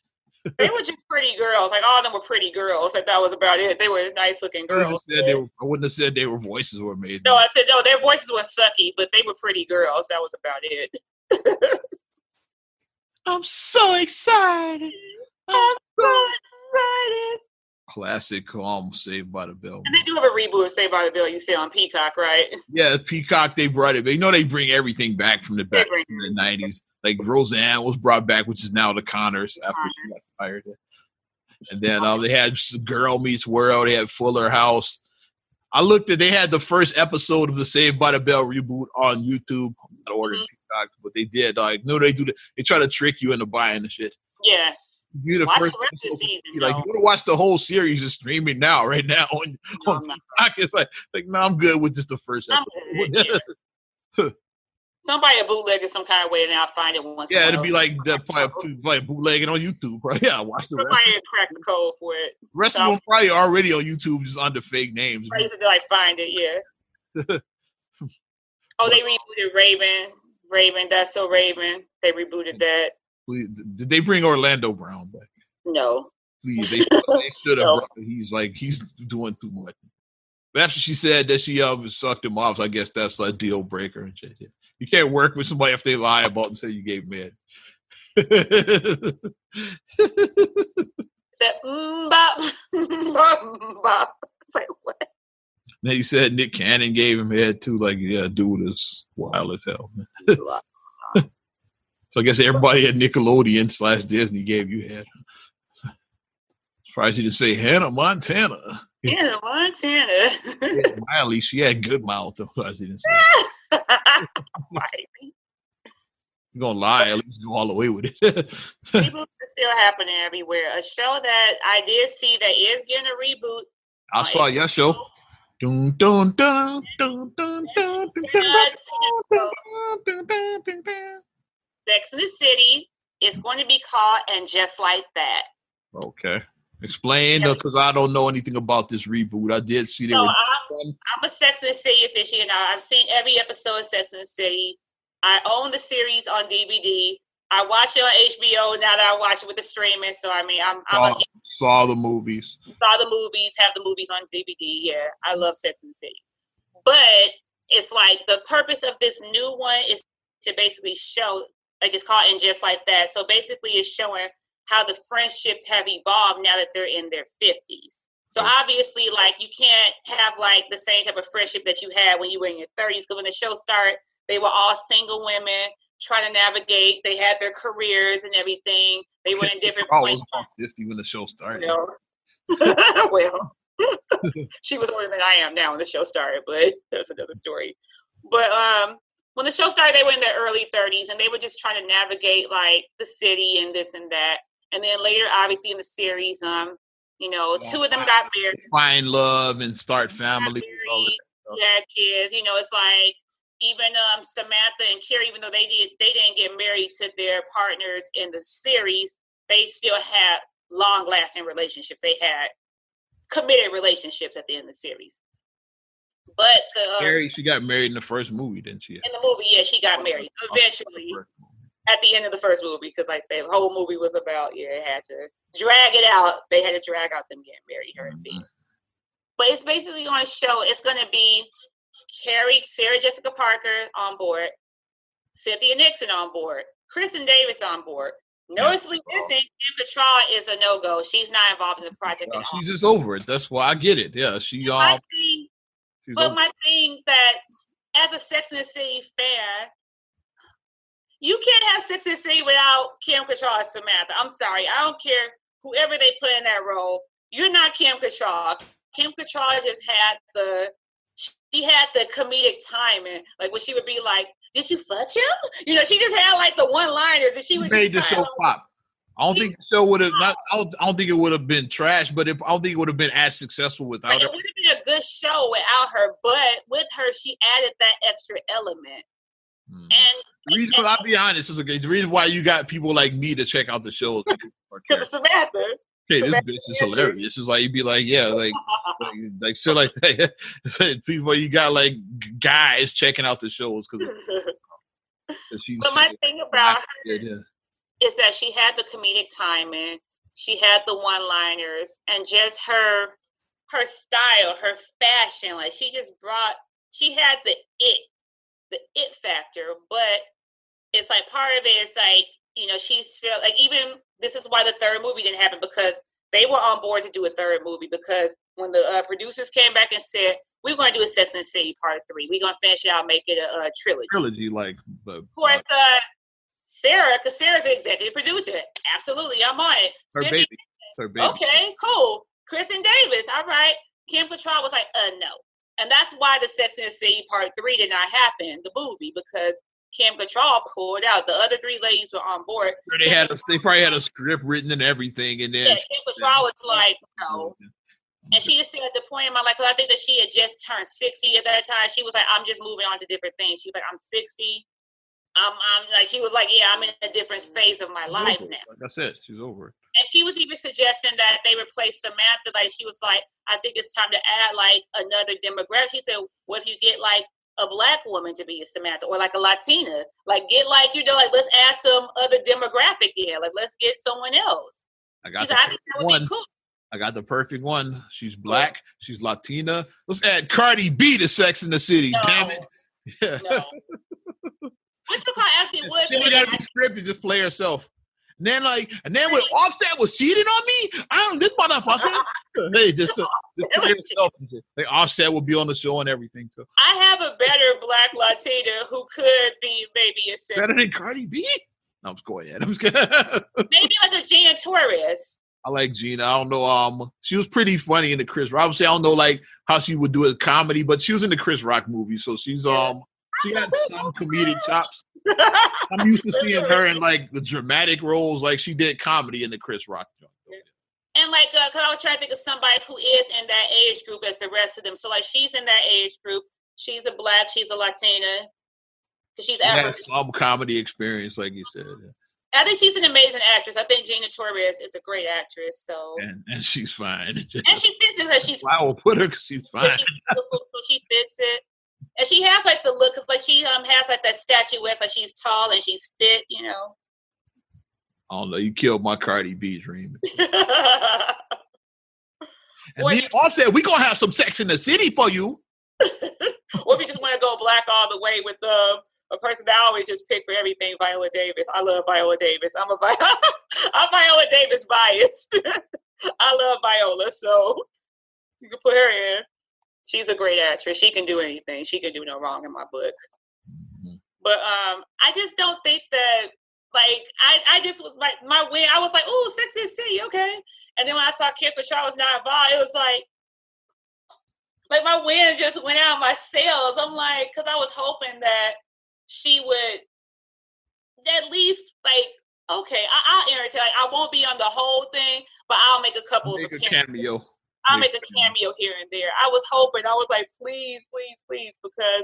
[SPEAKER 2] They were just pretty girls. Like all of them were pretty girls. Like that was about it. They were nice looking girls.
[SPEAKER 1] I wouldn't have said their voices were amazing.
[SPEAKER 2] No, I said no. Their voices were sucky, but they were pretty girls. That was about it. I'm so excited. I'm so excited.
[SPEAKER 1] classic Saved by the Bell.
[SPEAKER 2] And they do have a reboot of Saved by the Bell. You say on Peacock, right?
[SPEAKER 1] Yeah, Peacock. They brought it. You know, they bring everything back from the 90s. Like Roseanne was brought back, which is now the Connors after she got fired. And then they had Girl Meets World. They had Fuller House. I looked at. They had the first episode of the Saved by the Bell reboot on YouTube. I ordered Peacock, but they did. They do. They try to trick you into buying the shit.
[SPEAKER 2] Yeah.
[SPEAKER 1] You the
[SPEAKER 2] watch
[SPEAKER 1] first
[SPEAKER 2] the rest of the season.
[SPEAKER 1] You want to watch the whole series is streaming now, right now on Peacock. It's like no, I'm good with just the first episode.
[SPEAKER 2] Somebody a bootlegger some kind of way, and I'll find it once.
[SPEAKER 1] Yeah, it'd be like bootlegging on YouTube, right? Yeah, watch the rest.
[SPEAKER 2] Somebody crack the code for it.
[SPEAKER 1] The rest of them probably already on YouTube, just under fake names.
[SPEAKER 2] I used to find it, yeah. They rebooted Raven. That's so Raven. They rebooted that.
[SPEAKER 1] Please, did they bring Orlando Brown back?
[SPEAKER 2] No.
[SPEAKER 1] Please, they should have. No. He's doing too much. But after she said that she sucked him off, so I guess that's a deal breaker and shit. Yeah. You can't work with somebody if they lie about and say you gave mad.
[SPEAKER 2] That bop. It's like what?
[SPEAKER 1] Then he said Nick Cannon gave him head too. Like, yeah, dude is wild as hell. So I guess everybody at Nickelodeon / Disney gave you head. Surprised you didn't say Hannah Montana.
[SPEAKER 2] Hannah Montana.
[SPEAKER 1] Yeah, Miley, she had good mouth. Surprised you didn't say You're gonna lie, at least go all the way with it.
[SPEAKER 2] Reboots are still happening everywhere. A show that I did see that is getting a reboot.
[SPEAKER 1] I saw your show. Dun, dun, dun, dun, dun, dun,
[SPEAKER 2] Sex in the City is going to be called And Just Like That.
[SPEAKER 1] Okay. Explain, because I don't know anything about this reboot. I did see that.
[SPEAKER 2] I'm a Sex and the City aficionado. I've seen every episode of Sex and the City. I own the series on DVD. I watch it on HBO now that I watch it with the streaming. So
[SPEAKER 1] saw the movies.
[SPEAKER 2] Saw the movies. Have the movies on DVD. Yeah, I love Sex and the City. But it's like the purpose of this new one is to basically show, like it's called And Just Like That. So basically, it's showing how the friendships have evolved now that they're in their 50s. So obviously, like, you can't have, like, the same type of friendship that you had when you were in your 30s. Because when the show started, they were all single women trying to navigate. They had their careers and everything. They were in different points.
[SPEAKER 1] I was 50 when the show started.
[SPEAKER 2] You know? Well, she was older than I am now when the show started, but that's another story. But when the show started, they were in their early 30s, and they were just trying to navigate, like, the city and this and that. And then later, obviously, in the series, two of them got married.
[SPEAKER 1] Find love and start family.
[SPEAKER 2] Yeah, kids. It's like even Samantha and Carrie, even though they didn't get married to their partners in the series, they still had long-lasting relationships. They had committed relationships at the end of the series. But
[SPEAKER 1] Carrie, she got married in the first movie, didn't she?
[SPEAKER 2] In the movie, yeah, she got married eventually. At the end of the first movie, because like the whole movie was about, it had to drag it out. They had to drag out them getting married, her and B. But it's basically going to show, it's going to be Carrie, Sarah Jessica Parker on board, Cynthia Nixon on board, Kristen Davis on board. Noticeably missing, Kim Cattrall is a no-go. She's not involved in the project at all.
[SPEAKER 1] She's just over it. That's why I get it. Yeah, my
[SPEAKER 2] thing that, as a Sex and the City fan, you can't have Sex and the City without Kim Cattrall as Samantha. I'm sorry. I don't care whoever they put in that role. You're not Kim Cattrall. Kim Cattrall just had the comedic timing. Like when she would be like, "Did you fuck him?" She just had like the one-liners, and she would
[SPEAKER 1] made the show pop. I don't think the show would have. I don't think it would have been trash, but I don't think it would have been as successful without her.
[SPEAKER 2] It would have been a good show without her, but with her, she added that extra element. And
[SPEAKER 1] the reason, I'll be honest, is okay. The reason why you got people like me to check out the show
[SPEAKER 2] because of Samantha.
[SPEAKER 1] Hey, this bitch is hilarious. It's like you'd be like, yeah, like shit like that. People, you got like guys checking out the shows because.
[SPEAKER 2] But my thing about her is that she had the comedic timing, she had the one-liners, and just her style, her fashion. Like she had the it factor, but it's like part of it is like, she's felt like, even this is why the third movie didn't happen, because they were on board to do a third movie because when the producers came back and said, we're going to do a Sex and the City Part 3. We're going to finish it out, make it a trilogy. Of course, Sarah, because Sarah's the executive producer. Absolutely, I'm on it.
[SPEAKER 1] Her baby.
[SPEAKER 2] Okay, cool. Kristen Davis, all right. Kim Cattrall was like, no. And that's why the Sex and the City Part 3 did not happen, the movie, because Kim Cattrall pulled out. The other 3 ladies were on board.
[SPEAKER 1] They probably had a script written and everything, and then
[SPEAKER 2] Kim Cattrall was like, no. And she just said at the point in my life, because I think that she had just turned 60 at that time. She was like, I'm just moving on to different things. She was like, I'm 60. I'm like, she was like, yeah, I'm in a different phase of my life now.
[SPEAKER 1] Like I said, she's over it.
[SPEAKER 2] And she was even suggesting that they replace Samantha. Like, she was like, I think it's time to add like another demographic. She said, what if you get like a Black woman to be a Samantha, or like a Latina? Like, get like, like, let's add some other demographic in. Like, let's get someone else. I think that would be cool.
[SPEAKER 1] I got the perfect one. She's Black. She's Latina. Let's add Cardi B to Sex in the City. No. Damn it. Yeah. No.
[SPEAKER 2] What you call actually would
[SPEAKER 1] she got to be scripted, just play herself. And then when Offset was cheating on me, this motherfucker. Hey, just play yourself. Like Offset will be on the show and everything too.
[SPEAKER 2] I have a better Black Latina who could be maybe a sex.
[SPEAKER 1] Better than Cardi B? No, I'm just going ahead.
[SPEAKER 2] Maybe like a Gina Torres.
[SPEAKER 1] I like Gina. I don't know. She was pretty funny in the Chris Rock. Obviously, I don't know like how she would do a comedy, but she was in the Chris Rock movie, so she's she had some comedic chops. I'm used to seeing her in like the dramatic roles, like she did comedy in the Chris Rock joint.
[SPEAKER 2] And like, because I was trying to think of somebody who is in that age group as the rest of them. So like, she's in that age group. She's a Black. She's a Latina. Because she's African.
[SPEAKER 1] Some comedy experience, like you said.
[SPEAKER 2] I think she's an amazing actress. I think Gina Torres is a great actress. So
[SPEAKER 1] and she's fine.
[SPEAKER 2] And she fits it. She's.
[SPEAKER 1] I will put her because she's fine.
[SPEAKER 2] She's beautiful, so she fits it. And she has like the look, cause like she has like that statuette, like she's tall and she's fit,
[SPEAKER 1] I don't know. You killed my Cardi B dream. And me Offset, we gonna have some Sex in the City for you.
[SPEAKER 2] Or if you just want to go Black all the way with a person that I always just pick for everything, Viola Davis. I love Viola Davis. I'm Viola Davis biased. I love Viola, so you can put her in. She's a great actress. She can do anything. She can do no wrong in my book. Mm-hmm. But I just don't think that, like, I just was like, my win, I was like, oh, Sex and the City, okay. And then when I saw Kim Cattrall was not involved, it was like my win just went out of my sails. I'm like, because I was hoping that she would at least, like, okay, I'll entertain. Like, I won't be on the whole thing, but I'll make a couple of
[SPEAKER 1] cameo.
[SPEAKER 2] I'll make a cameo here and there. I was hoping. I was like, please, please, please, because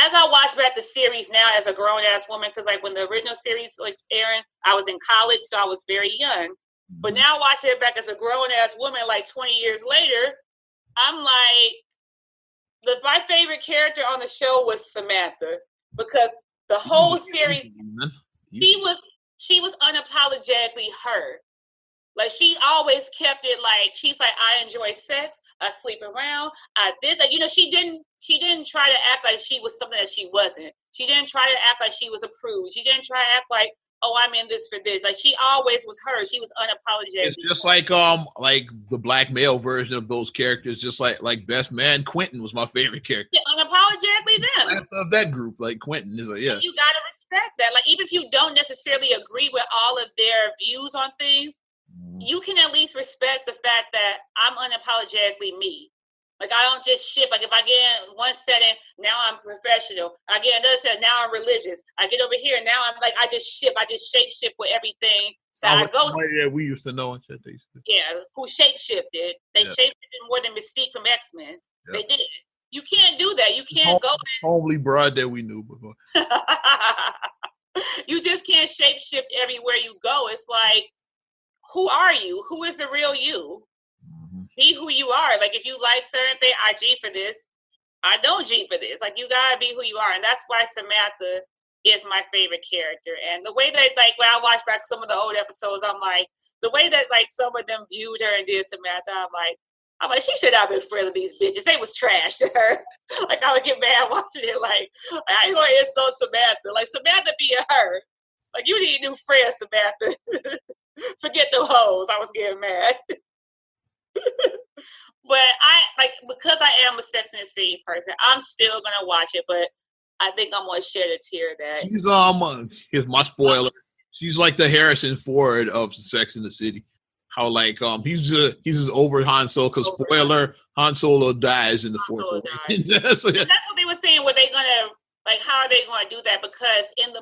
[SPEAKER 2] as I watch back the series now as a grown-ass woman, because like when the original series was airing, I was in college, so I was very young. But now watching it back as a grown-ass woman, like 20 years later, I'm like, my favorite character on the show was Samantha, because the whole series, she was unapologetically her. Like, she always kept it like, she's like, I enjoy sex, I sleep around, she didn't try to act like she was something that she wasn't. She didn't try to act like she was a prude. She didn't try to act like, oh, I'm in this for this. Like, she always was her. She was unapologetic.
[SPEAKER 1] It's just like the Black male version of those characters, just like Best Man Quentin was my favorite character.
[SPEAKER 2] Yeah, unapologetically them.
[SPEAKER 1] Of that group, like Quentin is like, yeah.
[SPEAKER 2] You gotta respect that. Like, even if you don't necessarily agree with all of their views on things, you can at least respect the fact that I'm unapologetically me. Like, I don't just ship. Like, if I get in one setting, now I'm professional. I get another setting, now I'm religious. I get over here, now I'm like, I just shape shift with everything that I go through.
[SPEAKER 1] Yeah, we used to know.
[SPEAKER 2] Yeah, who shape shifted. They shape shifted more than Mystique from X-Men. Yeah. They did. You can't do that. You can't go in.
[SPEAKER 1] Homely broad that we knew before.
[SPEAKER 2] You just can't shape shift everywhere you go. It's like, who are you? Who is the real you? Mm-hmm. Be who you are. Like, if you like certain things, I G for this. I don't G for this. Like, you gotta be who you are. And that's why Samantha is my favorite character. And the way that, like, when I watch back some of the old episodes, I'm like, the way that, like, some of them viewed her and did Samantha, I'm like, she should not have been friends with these bitches. They was trash to her. Like, I would get mad watching it. Like, I ain't gonna insult Samantha. Like, Samantha being her. Like, you need new friends, Samantha. Forget the hoes. I was getting mad. But because I am a Sex and the City person, I'm still gonna watch it. But I think I'm gonna shed a tear that
[SPEAKER 1] She's here's my spoiler. She's like the Harrison Ford of Sex and the City. How like he's just over Han Solo, because spoiler, Han Solo dies in the fourth one.
[SPEAKER 2] That's what they were saying. Were they gonna how are they gonna do that? Because in the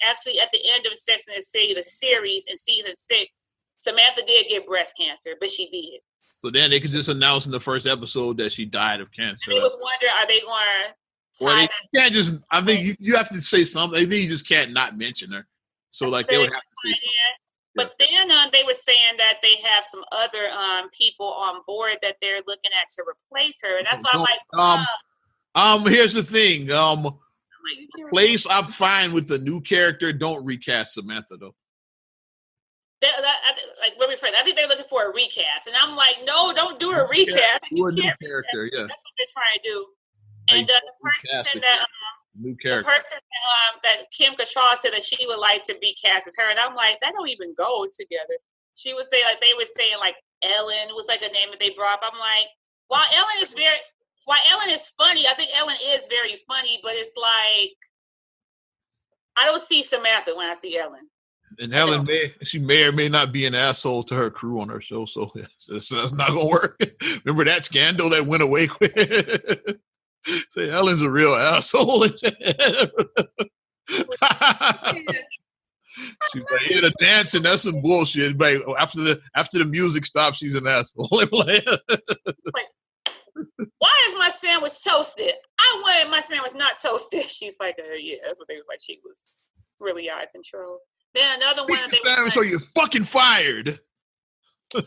[SPEAKER 2] actually at the end of Sex and the City, the series in season 6, Samantha did get breast cancer, but she beat it.
[SPEAKER 1] So then they could just announce in the first episode that she died of cancer.
[SPEAKER 2] And they was wondering, are they going to tie that?
[SPEAKER 1] You can't just. I think you have to say something. I think you just can't not mention her. So like they would have to say something.
[SPEAKER 2] But then they were saying that they have some other people on board that they're looking at to replace her, and that's why I'm like,
[SPEAKER 1] here's the thing. I'm fine with the new character. Don't recast Samantha though.
[SPEAKER 2] I think they're looking for a recast, and I'm like, no, don't do a recast.
[SPEAKER 1] Do a new character, yeah.
[SPEAKER 2] That's what they're trying to do. And the person said that
[SPEAKER 1] new character.
[SPEAKER 2] The person that Kim Cattrall said that she would like to be cast as her, and I'm like, that don't even go together. She was saying they were saying Ellen was like a name that they brought up. I'm like, while Ellen is funny, I think Ellen is very funny, but it's like I don't see Samantha when I see Ellen.
[SPEAKER 1] And Ellen may or may not be an asshole to her crew on her show, so that's not gonna work. Remember that scandal that went away quick? Say Ellen's a real asshole. She's like, yeah, the dancing, that's some bullshit. But after the music stops, she's an asshole.
[SPEAKER 2] Why is my sandwich toasted? I wanted my sandwich not toasted. She's like, yeah, that's what they was like. She was really out of control. Then another one.
[SPEAKER 1] So you're fucking fired.
[SPEAKER 2] Another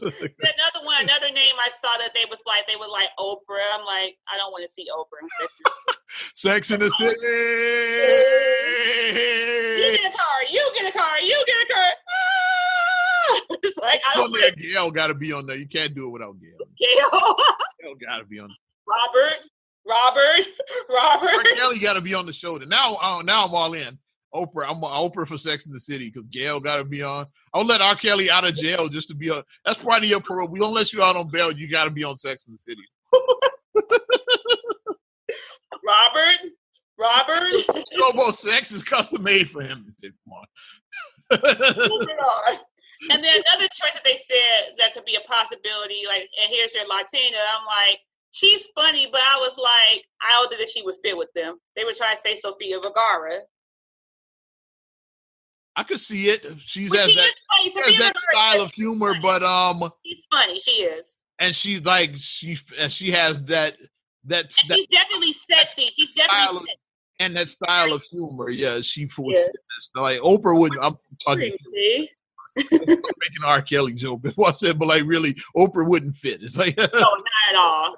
[SPEAKER 2] name I saw that they was like Oprah. I'm like, I don't want to see Oprah in
[SPEAKER 1] Sex and the City.
[SPEAKER 2] You get a car. It's like I don't want
[SPEAKER 1] Gail got to be on there. You can't do it without Gail.
[SPEAKER 2] Gail
[SPEAKER 1] got to be on.
[SPEAKER 2] Robert.
[SPEAKER 1] Kelly got to be on the show. Now I'm all in. Oprah, I'm Oprah for Sex and the City because Gail got to be on. I'll let R. Kelly out of jail just to be on. That's part of your parole. We don't let you out on bail. You got to be on Sex and the City.
[SPEAKER 2] Robert.
[SPEAKER 1] Robo Sex is custom made for him. Come on.
[SPEAKER 2] And then another choice that they said that could be a possibility, and here's your Latina. I'm like, she's funny, but I was like, I don't think that she would fit with them. They were trying to say Sofia Vergara.
[SPEAKER 1] I could see it. She has that style of humor, but
[SPEAKER 2] she's funny. She is,
[SPEAKER 1] and she has that. She's
[SPEAKER 2] definitely sexy. She's definitely sexy.
[SPEAKER 1] And that style of humor, yeah, she would fit this. Like Oprah would. I'm talking. Making R. Kelly joke before I said, but really, Oprah wouldn't fit. It's like
[SPEAKER 2] no, not at all.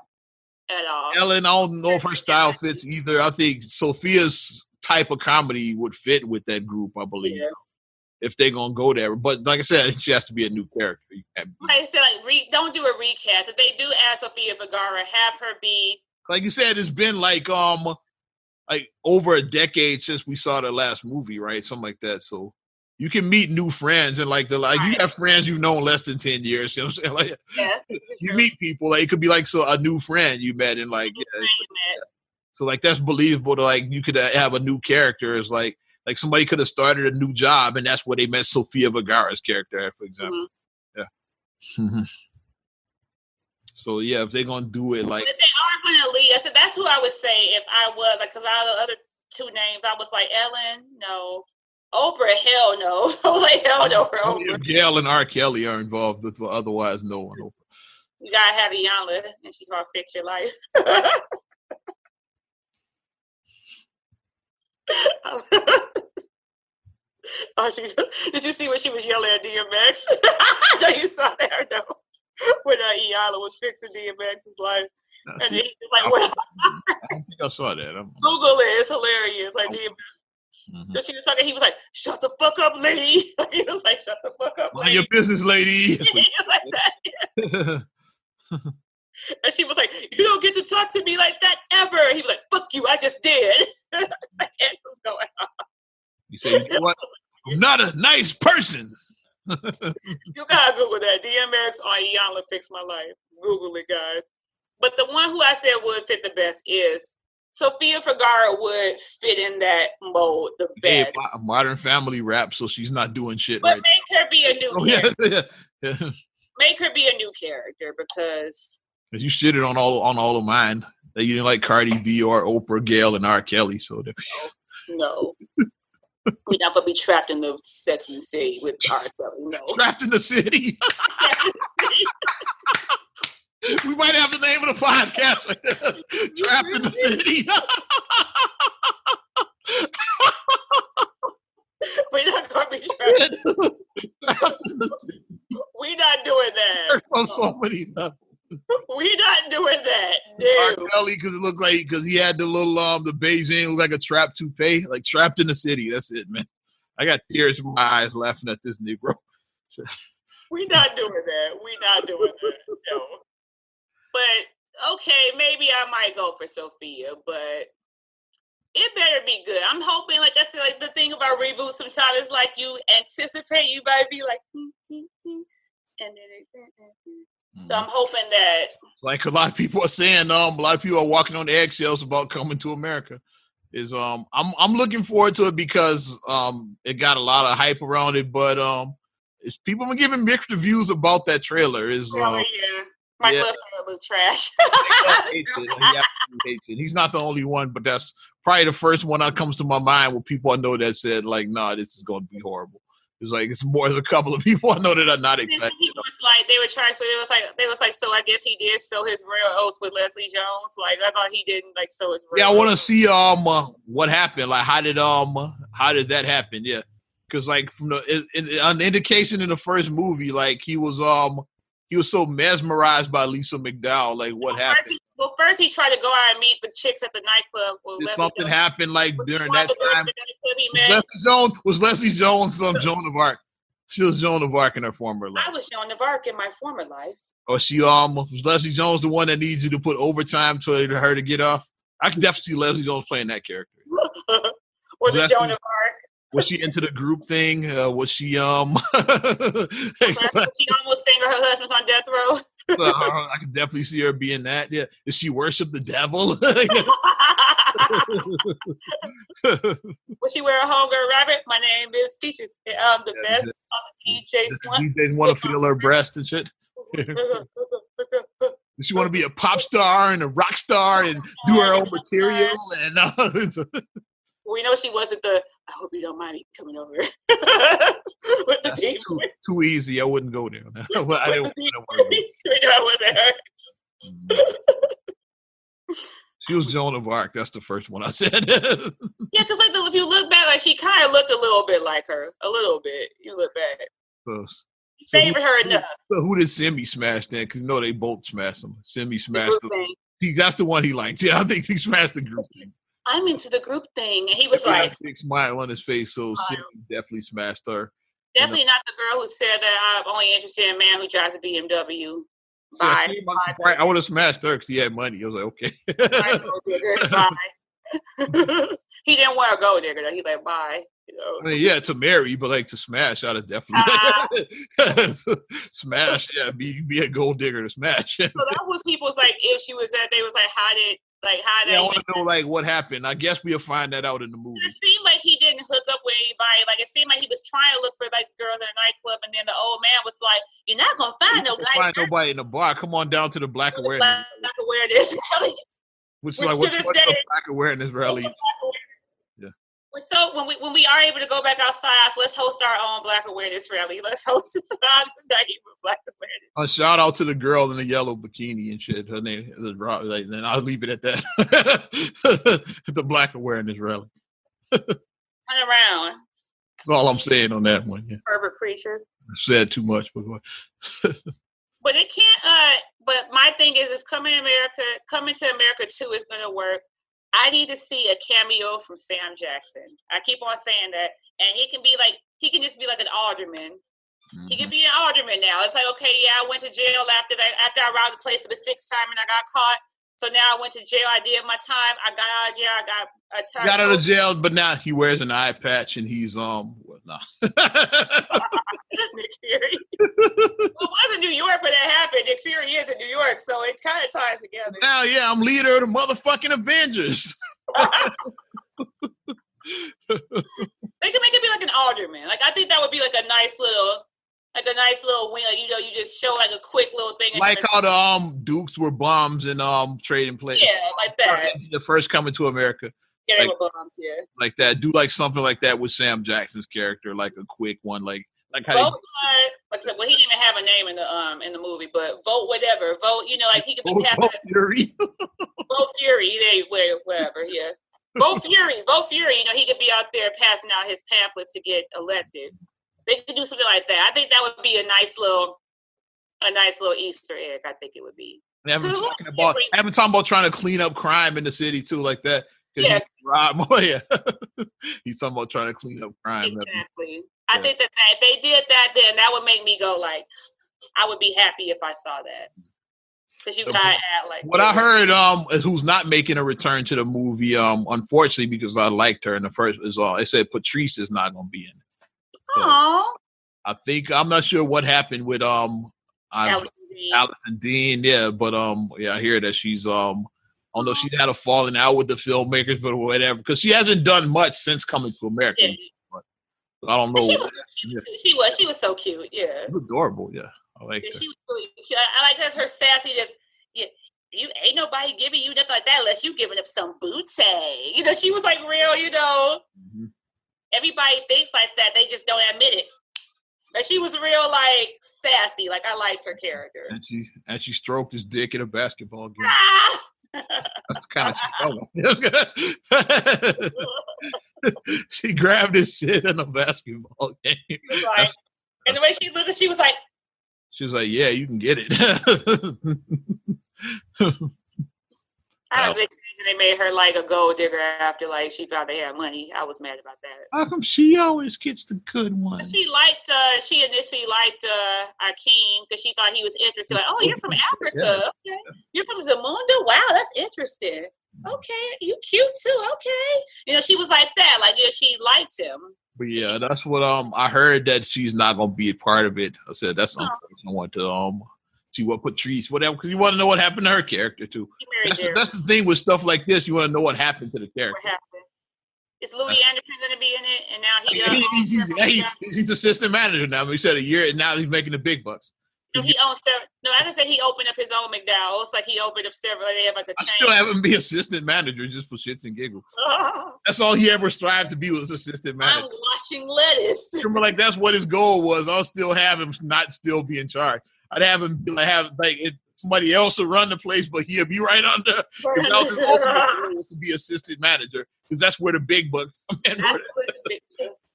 [SPEAKER 1] Ellen, I don't know if her style fits either. I think Sophia's type of comedy would fit with that group, I believe. Yeah. If they're gonna go there, but like I said, she has to be a new character.
[SPEAKER 2] I said, don't do a recast. If they do add Sofia Vergara, have her be
[SPEAKER 1] like you said. It's been like over a decade since we saw the last movie, right? Something like that. So you can meet new friends and you have friends you've known less than 10 years. You know what I'm saying? You meet people. It could be a new friend you met and So that's believable to you could have a new character as like somebody could have started a new job and that's where they met Sofia Vergara's character, for example. Mm-hmm. Yeah. Mm-hmm. So yeah, if they're gonna do it
[SPEAKER 2] if they are gonna leave, I said that's who I would say if I was because out of the other two names, I was like Ellen, no. Oprah, hell no. I was like, hell no for Oprah.
[SPEAKER 1] Gail and R. Kelly are involved, but otherwise no one. Oprah.
[SPEAKER 2] You gotta have Iyanla, and she's gonna fix your life. Did you see when she was yelling at DMX? I know you saw that or no? When Iyanla was fixing DMX's life. And he was like, what?
[SPEAKER 1] I don't think I saw that.
[SPEAKER 2] Google it. It's hilarious. Like DMX. Mm-hmm. She was talking, he was like, shut the fuck up, lady. He was like, shut the fuck up, lady.
[SPEAKER 1] Mind your business, lady.
[SPEAKER 2] He was like that. Yeah. And she was like, you don't get to talk to me like that ever. He was like, fuck you, I just did. What was going on?
[SPEAKER 1] You say, you know what? I'm not a nice person.
[SPEAKER 2] You gotta Google that. DMX on Iyanla Fix My Life. Google it, guys. But the one who I said would fit the best is Sofia Vergara would fit in that mold the best.
[SPEAKER 1] Hey, a Modern Family rap, so she's not doing shit
[SPEAKER 2] but
[SPEAKER 1] right.
[SPEAKER 2] Make her be a new character.
[SPEAKER 1] Yeah.
[SPEAKER 2] Make her be a new character because
[SPEAKER 1] you shitted on all of mine. That you didn't like Cardi B or Oprah, Gayle, and R. Kelly. So
[SPEAKER 2] no. We're not gonna be trapped in the Sex and the City with R. Kelly. No.
[SPEAKER 1] Trapped in the City. We might have the name of the podcast. Trapped in the City.
[SPEAKER 2] We're not gonna be trapped in the city. We're not doing that.
[SPEAKER 1] On so many levels.
[SPEAKER 2] We're not doing that. Dude.
[SPEAKER 1] R. Kelly, because it looked like he had the little the Beijing looked like a trap toupee, like Trapped in the City. That's it, man. I got tears in my eyes laughing at this Negro.
[SPEAKER 2] We're not doing that. We're not doing that. No. But okay, maybe I might go for Sofia, but it better be good. I'm hoping, like I said, like the thing about reboots sometimes is like you anticipate you might be like, and then so I'm hoping that,
[SPEAKER 1] like a lot of people are saying, a lot of people are walking on eggshells about Coming to America. Is I'm looking forward to it because it got a lot of hype around it, but it's people are giving mixed reviews about that trailer.
[SPEAKER 2] My left hand was trash.
[SPEAKER 1] He hates it. He's not the only one, but that's probably the first one that comes to my mind where people I know that said like, "Nah, this is going to be horrible." It's like it's more than a couple of people I know that are not excited.
[SPEAKER 2] People was like they were trying, so they was like, so I guess he did sow his real oats with Leslie Jones. Like I thought he didn't like sow his real.
[SPEAKER 1] Yeah, I want to see what happened. Like how did that happen? Yeah, because like from the indication in the first movie, like he was so mesmerized by Lisa McDowell. Like what happened?
[SPEAKER 2] First he tried to go out and meet the chicks at the nightclub.
[SPEAKER 1] Did something happen like during that time? Was Leslie Jones Joan of Arc? She was Joan of Arc in her former life.
[SPEAKER 2] I was Joan of Arc in my former life.
[SPEAKER 1] Or she was Leslie Jones the one that needs you to put overtime to her to get off? I can definitely see Leslie Jones playing that character.
[SPEAKER 2] Was it Joan of Arc?
[SPEAKER 1] Was she into the group thing? Was she
[SPEAKER 2] she almost saying her husband's on death row?
[SPEAKER 1] I can definitely see her being that. Yeah. Does she worship the devil?
[SPEAKER 2] Will she wear a homegirl rabbit? My name is Peaches. I'm the best on the DJs.
[SPEAKER 1] DJs want to feel her breast and shit. Does she want to be a pop star and a rock star and do her own material? And
[SPEAKER 2] we know she wasn't I hope you don't mind me coming over with the team.
[SPEAKER 1] Too easy. I wouldn't go there. But I didn't
[SPEAKER 2] wasn't her.
[SPEAKER 1] She was Joan of Arc. That's the first one I said.
[SPEAKER 2] Yeah, because like if you look back, like she kind of looked a little bit like her. A little bit. You look back. You favored her enough.
[SPEAKER 1] So who did Simi smash then? Because they both smashed him. Simi smashed that's the one he liked. Yeah, I think he smashed the group thing.
[SPEAKER 2] I'm into the group thing. And he was like,
[SPEAKER 1] big smile on his face, so Simi definitely smashed her.
[SPEAKER 2] Definitely not the girl who said that I'm only interested in a man who drives a BMW. Bye.
[SPEAKER 1] I would have smashed her because he had money. I was like, okay.
[SPEAKER 2] Bye. He didn't want to go digger. He's like, bye.
[SPEAKER 1] I mean, yeah, to marry, but like to smash, I'd have definitely smash. Yeah, be a gold digger to smash. So
[SPEAKER 2] that was people's like issue is that they was like, how did.
[SPEAKER 1] I want to know like what happened. I guess we'll find that out in the movie.
[SPEAKER 2] It seemed like he didn't hook up with anybody. Like it seemed like he was trying to look for like girls in a nightclub, and then the old man was like, "You're not gonna find
[SPEAKER 1] nobody in the bar. Come on down to the Black Awareness."
[SPEAKER 2] Black Awareness rally.
[SPEAKER 1] What's the Black Awareness rally? Yeah.
[SPEAKER 2] So when we are able to go back outside, let's host our own Black Awareness rally. Let's host the night with Black Awareness.
[SPEAKER 1] A shout out to the girl in the yellow bikini and shit. Her name is Rob. Then I'll leave it at that. At the Black Awareness rally.
[SPEAKER 2] Turn around.
[SPEAKER 1] That's all I'm saying on that one. Yeah.
[SPEAKER 2] Herbert Preacher.
[SPEAKER 1] I said too much, but
[SPEAKER 2] but it can't. But my thing is, Coming to America 2 is going to work. I need to see a cameo from Sam Jackson. I keep on saying that, and he can just be like an alderman. Mm-hmm. He could be an alderman now. It's like, okay, yeah, I went to jail after I robbed the place for the 6th time and I got caught. So now I went to jail. I did my time. I got out of jail. I got
[SPEAKER 1] got out of jail, but now he wears an eye patch and he's what no.
[SPEAKER 2] Nick Fury. It was in New York when that happened. Nick Fury is in New York, so it kind of ties together.
[SPEAKER 1] Now, yeah, I'm leader of the motherfucking Avengers.
[SPEAKER 2] They can make it be like an alderman. Like I think that would be like a nice little win. Like, you just show like a quick little thing.
[SPEAKER 1] Like how the Dukes were bombs and trading places.
[SPEAKER 2] Yeah, like that.
[SPEAKER 1] The first coming to America.
[SPEAKER 2] Yeah, they were bombs. Yeah,
[SPEAKER 1] like that. Do like something like that with Sam Jackson's character, like a quick one, like how.
[SPEAKER 2] Vote, like I said, well, he didn't even have a name in the movie, but vote whatever. Vote, like he could be
[SPEAKER 1] Vote Fury.
[SPEAKER 2] Vote Fury, wherever. Yeah. Vote Fury. He could be out there passing out his pamphlets to get elected. They could do something like that. I think that would be a nice little Easter egg. I think it would be.
[SPEAKER 1] I've been talking about trying to clean up crime in the city too, like that.
[SPEAKER 2] Yeah.
[SPEAKER 1] He's talking about trying to clean up crime.
[SPEAKER 2] Exactly. I think that if they did that, then that would make me go like, I would be happy if I saw that. Because you gotta add like
[SPEAKER 1] what I heard is who's not making a return to the movie, unfortunately, because I liked her in the first is I said Patrice is not gonna be in it. So I'm not sure what happened with Allison Dean, yeah, but I hear that she's I don't know if she had a falling out with the filmmakers, but whatever, because she hasn't done much since coming to America.
[SPEAKER 2] Yeah.
[SPEAKER 1] But I don't know.
[SPEAKER 2] She was so cute. She was so cute. Yeah.
[SPEAKER 1] She was adorable. Yeah. I like her.
[SPEAKER 2] She was really cute. I like her sassiness. Yeah, you ain't nobody giving you nothing like that unless you giving up some booty. She was like real.
[SPEAKER 1] Mm-hmm.
[SPEAKER 2] Everybody thinks like that. They just don't admit it. But she was real, like sassy. Like I liked her character.
[SPEAKER 1] And she stroked his dick in a basketball game. That's the kind of shit. She grabbed his shit in a basketball game.
[SPEAKER 2] And the way she looked, she was like,
[SPEAKER 1] yeah, you can get it.
[SPEAKER 2] I don't think they made her like a gold digger after like she found they had money. I was mad about that.
[SPEAKER 1] How come she always gets the good one?
[SPEAKER 2] She initially liked Akeem because she thought he was interesting. Like, oh, you're from Africa. Yeah. Okay. You're from Zamunda? Wow, that's interesting. Okay, you cute too. Okay. She was like that. Like, she liked him.
[SPEAKER 1] But yeah, that's what I heard that she's not gonna be a part of it. I said that's unfortunate. I want to see what Patrice, whatever, because you want to know what happened to her character too. That's the thing with stuff like this. You want to know what happened to the character.
[SPEAKER 2] What happened? Is Louis Anderson going to be in it? And now
[SPEAKER 1] he's assistant manager now. He said a year, and now he's making the big bucks.
[SPEAKER 2] No, he owns several. No, I can say he opened up his own McDowell's. Like he opened up several. They have like a chain.
[SPEAKER 1] I still have him be assistant manager just for shits and giggles. That's all he ever strived to be was assistant manager.
[SPEAKER 2] I'm washing lettuce.
[SPEAKER 1] Remember, like that's what his goal was. I'll still have him not still be in charge. I'd have him somebody else to run the place, but he'll be right under. That was his ultimate goal was to be assistant manager because that's where the big bucks come in.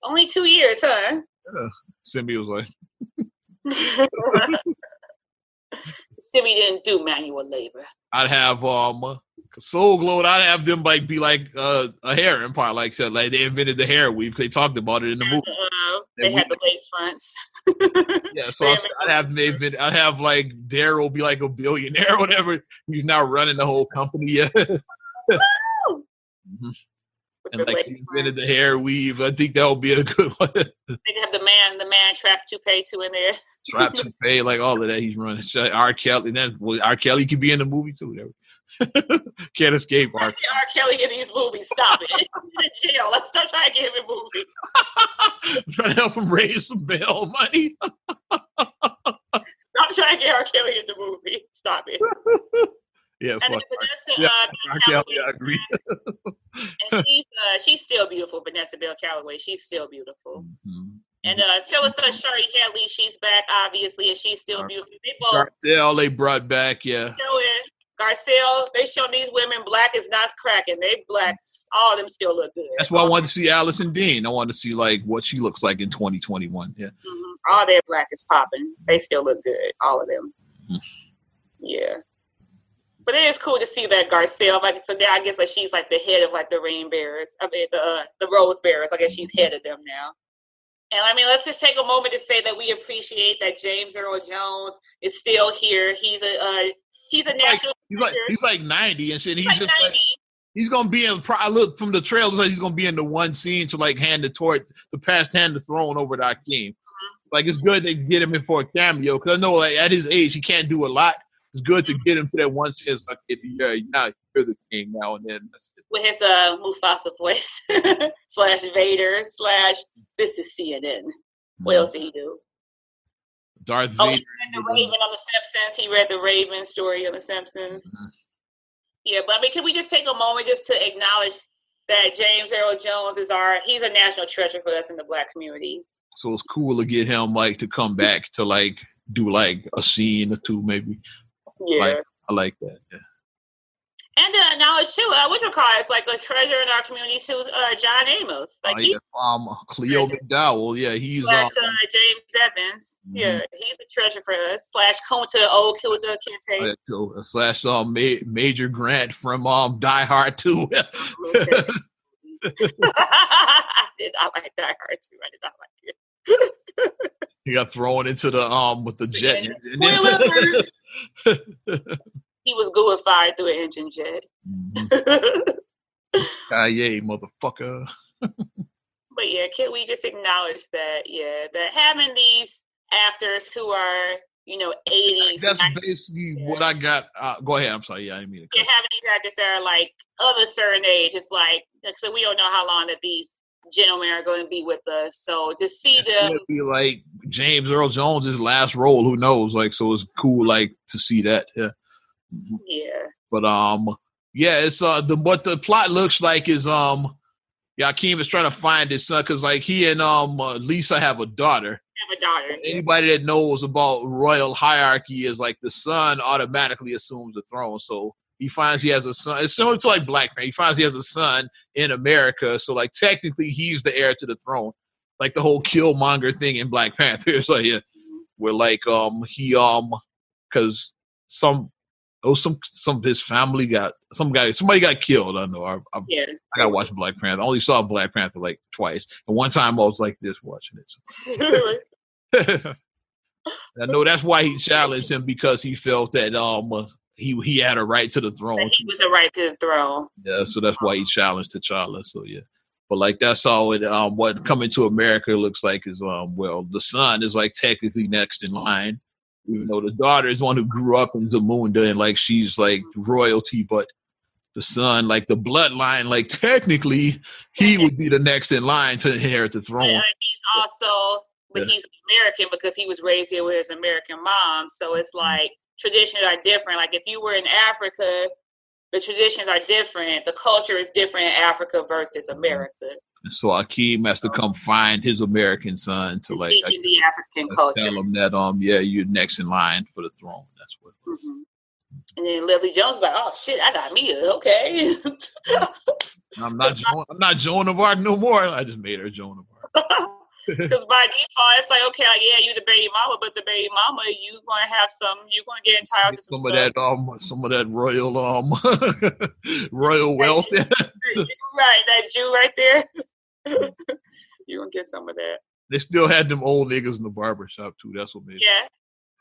[SPEAKER 2] Only 2 years, huh?
[SPEAKER 1] Yeah. Simi was like.
[SPEAKER 2] Simi didn't do manual labor.
[SPEAKER 1] I'd have Soul Glow. I'd have them be like a hair empire, like said, like they invented the hair weave. They talked about it in the movie.
[SPEAKER 2] They had the lace fronts.
[SPEAKER 1] Yeah, so I'd have like Daryl be like a billionaire or whatever. He's now running the whole company. Yeah. Mm-hmm. And like he invented the hair weave. I think that would be a good one. They
[SPEAKER 2] can have the man Trap Toupee too in there.
[SPEAKER 1] Trap Toupee, like all of that he's running. R. Kelly, R. Kelly could be in the movie too. Whatever. Can't escape R.
[SPEAKER 2] Kelly in these movies. Stop it. He's in jail. Let's stop trying to get him in movies.
[SPEAKER 1] I'm trying to help him raise some bail money.
[SPEAKER 2] Stop trying to get R. Kelly in the movie. Stop it.
[SPEAKER 1] Yeah,
[SPEAKER 2] and
[SPEAKER 1] fuck.
[SPEAKER 2] Vanessa,
[SPEAKER 1] R. Kelly, I agree.
[SPEAKER 2] And she's still beautiful. Vanessa Bell Calloway. She's still beautiful.
[SPEAKER 1] Mm-hmm.
[SPEAKER 2] And so is Shari Hadley. She's back, obviously, and she's still beautiful.
[SPEAKER 1] Garcelle, they brought back, yeah.
[SPEAKER 2] Garcelle, they show these women black is not cracking. They black. All of them still look good.
[SPEAKER 1] That's why I wanted to see Allison Dean. I wanted to see like what she looks like in 2021. Yeah.
[SPEAKER 2] Mm-hmm. All their black is popping. They still look good. All of them. Mm-hmm. Yeah. But it is cool to see that Garcelle. Like, so now I guess like she's like the head of like the rain bearers. I mean the rose bearers. I guess she's head of them now. And I mean, let's just take a moment to say that we appreciate that James Earl Jones is still here. He's He's a national
[SPEAKER 1] he's like 90 and shit. He's
[SPEAKER 2] like
[SPEAKER 1] just
[SPEAKER 2] 90.
[SPEAKER 1] like he's gonna be in. I look from the trailers like he's gonna be in the one scene to like hand the throne over to Akeem. Like it's good to get him in for a cameo because I know like at his age he can't do a lot. It's good to get him to that one chance. Like now you're the king now and then.
[SPEAKER 2] With his Mufasa voice / Vader / this is CNN. What else did he do?
[SPEAKER 1] Darth Vader.
[SPEAKER 2] He read the Raven on The Simpsons. He read the Raven story on The Simpsons. Mm-hmm. Yeah, but I mean, can we just take a moment just to acknowledge that James Earl Jones he's a national treasure for us in the Black community.
[SPEAKER 1] So it's cool to get him like to come back to like do like a scene or two maybe.
[SPEAKER 2] Yeah,
[SPEAKER 1] like, I like that. Yeah.
[SPEAKER 2] And to acknowledge too, it's like a treasure in our community too. John Amos, like
[SPEAKER 1] Cleo McDowell. Yeah, he's
[SPEAKER 2] James Evans. Mm-hmm. Yeah, he's a treasure for us. / Kunta Old Kunta
[SPEAKER 1] Kinte. / Major Grant from Die Hard 2.
[SPEAKER 2] I like Die Hard 2. I did not like it.
[SPEAKER 1] He got thrown into the with the jet.
[SPEAKER 2] He was gooified through an engine jet.
[SPEAKER 1] Yay, motherfucker.
[SPEAKER 2] But yeah, can we just acknowledge that? Yeah, that having these actors who are 80s.
[SPEAKER 1] That's basically what I got. Go ahead. I'm sorry. Yeah, I didn't mean to.
[SPEAKER 2] Yeah, having these actors that are like of a certain age, it's like so we don't know how long that these gentlemen are going to be with us. So to see them,
[SPEAKER 1] it'd be like James Earl Jones' last role. Who knows? Like, so it's cool, like to see that. Yeah. Mm-hmm.
[SPEAKER 2] Yeah.
[SPEAKER 1] But yeah, it's what the plot looks like is Akeem is trying to find his son because like he and Lisa have a daughter. Anybody that knows about royal hierarchy is like the son automatically assumes the throne. So he finds he has a son. It's similar to like Black Panther. He finds he has a son in America. So like technically he's the heir to the throne. Like the whole Killmonger thing in Black Panther. It's like where like because some of his family somebody got killed. I know. I gotta watch Black Panther. I only saw Black Panther like twice, and one time I was like this watching it. So. I know that's why he challenged him because he felt that he had a right to the throne.
[SPEAKER 2] He was a right to the throne.
[SPEAKER 1] Yeah, so that's why he challenged T'Challa. So yeah. But like that's all it what Coming to America looks like is the son is like technically next in line. Even though the daughter is one who grew up in Zamunda and like she's like royalty, but the son, like the bloodline, like technically he would be the next in line to inherit the throne.
[SPEAKER 2] Yeah, he's also, but he's American because he was raised here with his American mom. So it's like traditions are different. Like if you were in Africa, the traditions are different. The culture is different in Africa versus America.
[SPEAKER 1] So Akeem has to come find his American son to like
[SPEAKER 2] teaching the African culture.
[SPEAKER 1] Tell him that you're next in line for the throne. That's what.
[SPEAKER 2] Mm-hmm. And then Leslie Jones was like, "Oh shit, I got me okay."
[SPEAKER 1] I'm not Joan of Arc no more. I just made her Joan of Arc.
[SPEAKER 2] Because by default, it's like, okay, you the baby mama, but the baby mama, you're gonna get entitled to some stuff.
[SPEAKER 1] Some of that royal royal wealth.
[SPEAKER 2] Right, that Jew right there. You're gonna get some of that.
[SPEAKER 1] They still had them old niggas in the barbershop too. That's what made.
[SPEAKER 2] Yeah,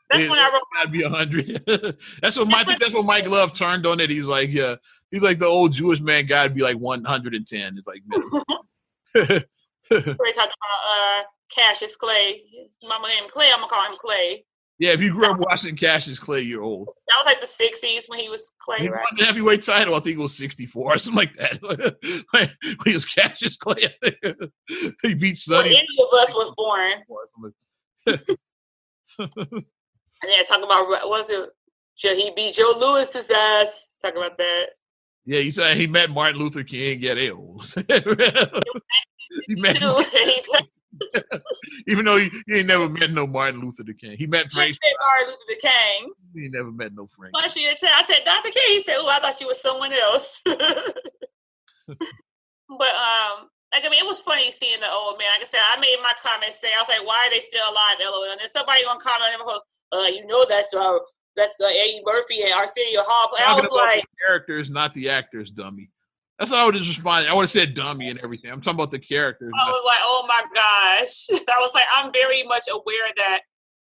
[SPEAKER 2] that's when I wrote.
[SPEAKER 1] Gotta be 100. That's what Mike Love turned on it. He's like, yeah, he's like the old Jewish man. Gotta be like 110. It's like.
[SPEAKER 2] We're talking about Cassius Clay. Mama named Clay. I'm gonna call him Clay.
[SPEAKER 1] Yeah, if you grew up watching Cassius Clay, you're old.
[SPEAKER 2] That was like the 60s when he was Clay,
[SPEAKER 1] he
[SPEAKER 2] right?
[SPEAKER 1] won the heavyweight title. I think it was 64 or something like that. When he was Cassius Clay, he beat Sonny.
[SPEAKER 2] When any of us was born. And then talk about he beat Joe Louis's ass. Talk about that.
[SPEAKER 1] Yeah, he said he met Martin Luther King. Yeah, they old. He met even though he ain't never met no Martin Luther King. He met Frank.
[SPEAKER 2] Martin Luther King.
[SPEAKER 1] He ain't never met no Frank.
[SPEAKER 2] I said, Dr. King. He said, "Oh, I thought you was someone else." But it was funny seeing the old man. Like I said, I made my comments say, I was like, "Why are they still alive?" LOL. And then somebody gonna comment on him. That's Eddie Murphy and Arsenio Hall. I was like,
[SPEAKER 1] the characters, not the actors, dummy. That's how I would have responded. I would have said dummy and everything. I'm talking about the characters.
[SPEAKER 2] I was like, oh my gosh. I was like, I'm very much aware that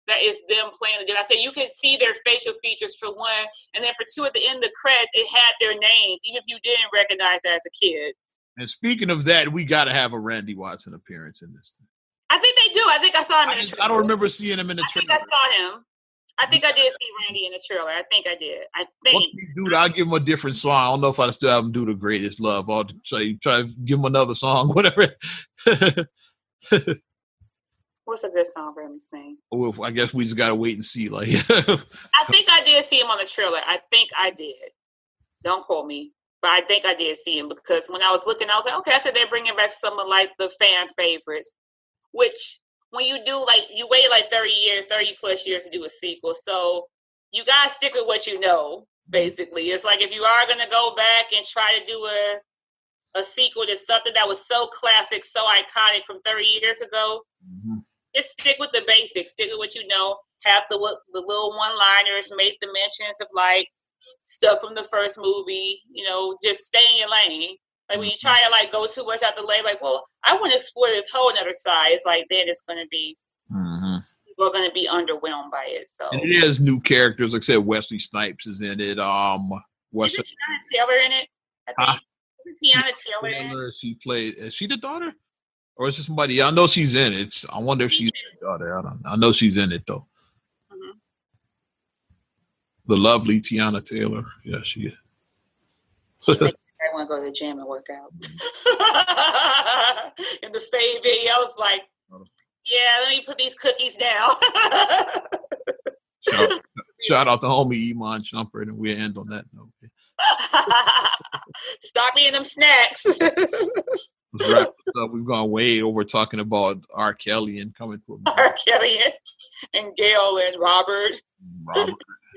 [SPEAKER 2] that is them playing the game. I said you can see their facial features for one, and then for two, at the end of the credits, it had their names, even if you didn't recognize it as a kid.
[SPEAKER 1] And speaking of that, we got to have a Randy Watson appearance in this thing.
[SPEAKER 2] I think they do. I think I saw him in the trailer.
[SPEAKER 1] I don't remember seeing him in the trailer.
[SPEAKER 2] I think I saw him. I think I did see Randy in the trailer. I think I did.
[SPEAKER 1] Dude, I'll give him a different song. I don't know if I still have him do The Greatest Love. I'll try to give him another song, whatever.
[SPEAKER 2] What's a good song for him to sing?
[SPEAKER 1] Well, I guess we just got to wait and see. Like,
[SPEAKER 2] I think I did see him on the trailer. I think I did. Don't quote me. But I think I did see him because when I was looking, I was like, okay, I said they're bringing back some of like the fan favorites, which when you do, like, you wait like 30 plus years to do a sequel. So you got to stick with what you know, basically. It's like if you are going to go back and try to do a sequel to something that was so classic, so iconic from 30 years ago, just stick with the basics. Stick with what you know. Have the little one-liners, make the mentions of, like, stuff from the first movie, you know, just stay in your lane. Like when you try to like go too much out the lane, like, well, I want to explore this whole other side. It's like then it's going to be people are going to be underwhelmed by it. So
[SPEAKER 1] and it has new characters. Like I said, Wesley Snipes is in it.
[SPEAKER 2] Isn't Tiana Taylor in it? I think isn't Tiana Taylor in it?
[SPEAKER 1] She played. Is she the daughter, or is it somebody? I know she's in it. I wonder if she's the daughter. I don't know. I know she's in it though. The lovely Tiana Taylor. Yeah, she is.
[SPEAKER 2] I want to go to the gym and work out. In the fade video, I was like, yeah, let me put these cookies down.
[SPEAKER 1] Shout out to homie Iman Shumpert, and we'll end on that note.
[SPEAKER 2] Stop eating them snacks.
[SPEAKER 1] Let's wrap this up. We've gone way over talking about R. Kelly and coming to
[SPEAKER 2] R. Kelly and Gail and Robert.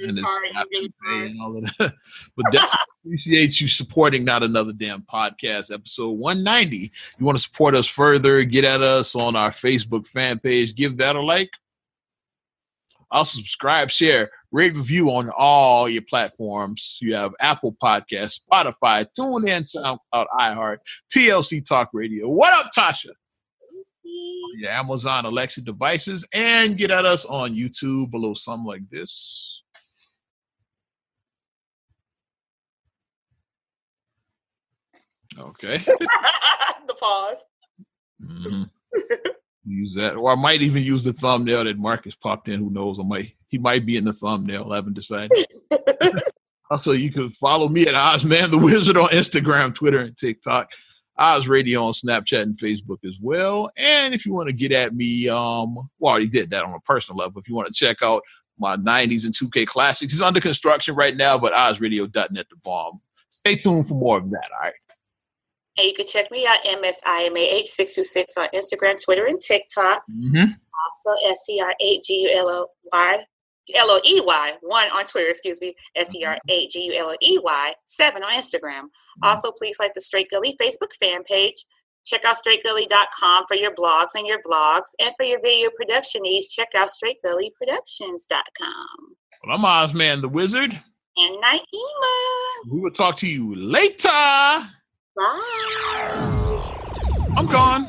[SPEAKER 1] And his and all of that. But definitely appreciate you supporting Not Another Damn Podcast, episode 190. You want to support us further, get at us on our Facebook fan page, give that a like. Also subscribe, share, rate, review on all your platforms. You have Apple Podcasts, Spotify, TuneIn, SoundCloud, iHeart, TLC Talk Radio. What up, Tasha? Your Amazon Alexa devices, and get at us on YouTube, a little something like this. Okay.
[SPEAKER 2] The pause.
[SPEAKER 1] Use that, or I might even use the thumbnail that Marcus popped in. Who knows? He might be in the thumbnail. I haven't decided. Also, you can follow me at Ozman the Wizard on Instagram, Twitter, and TikTok. Oz Radio on Snapchat and Facebook as well. And if you want to get at me, well, I already did that on a personal level. If you want to check out my 90s and 2K classics, it's under construction right now, but OzRadio.net the bomb. Stay tuned for more of that, all right?
[SPEAKER 2] And you can check me out, MSIMA8626 on Instagram, Twitter, and TikTok. Also, SCR8GULOY, 1 on Twitter, SCR8GULOEY, 7 on Instagram. Also, please like the Straight Gully Facebook fan page. Check out straightgully.com for your blogs and your vlogs. And for your video production needs, check out straightgullyproductions.com.
[SPEAKER 1] Well, I'm Ozman the Wizard.
[SPEAKER 2] And Naima.
[SPEAKER 1] We will talk to you later.
[SPEAKER 2] Bye.
[SPEAKER 1] I'm gone.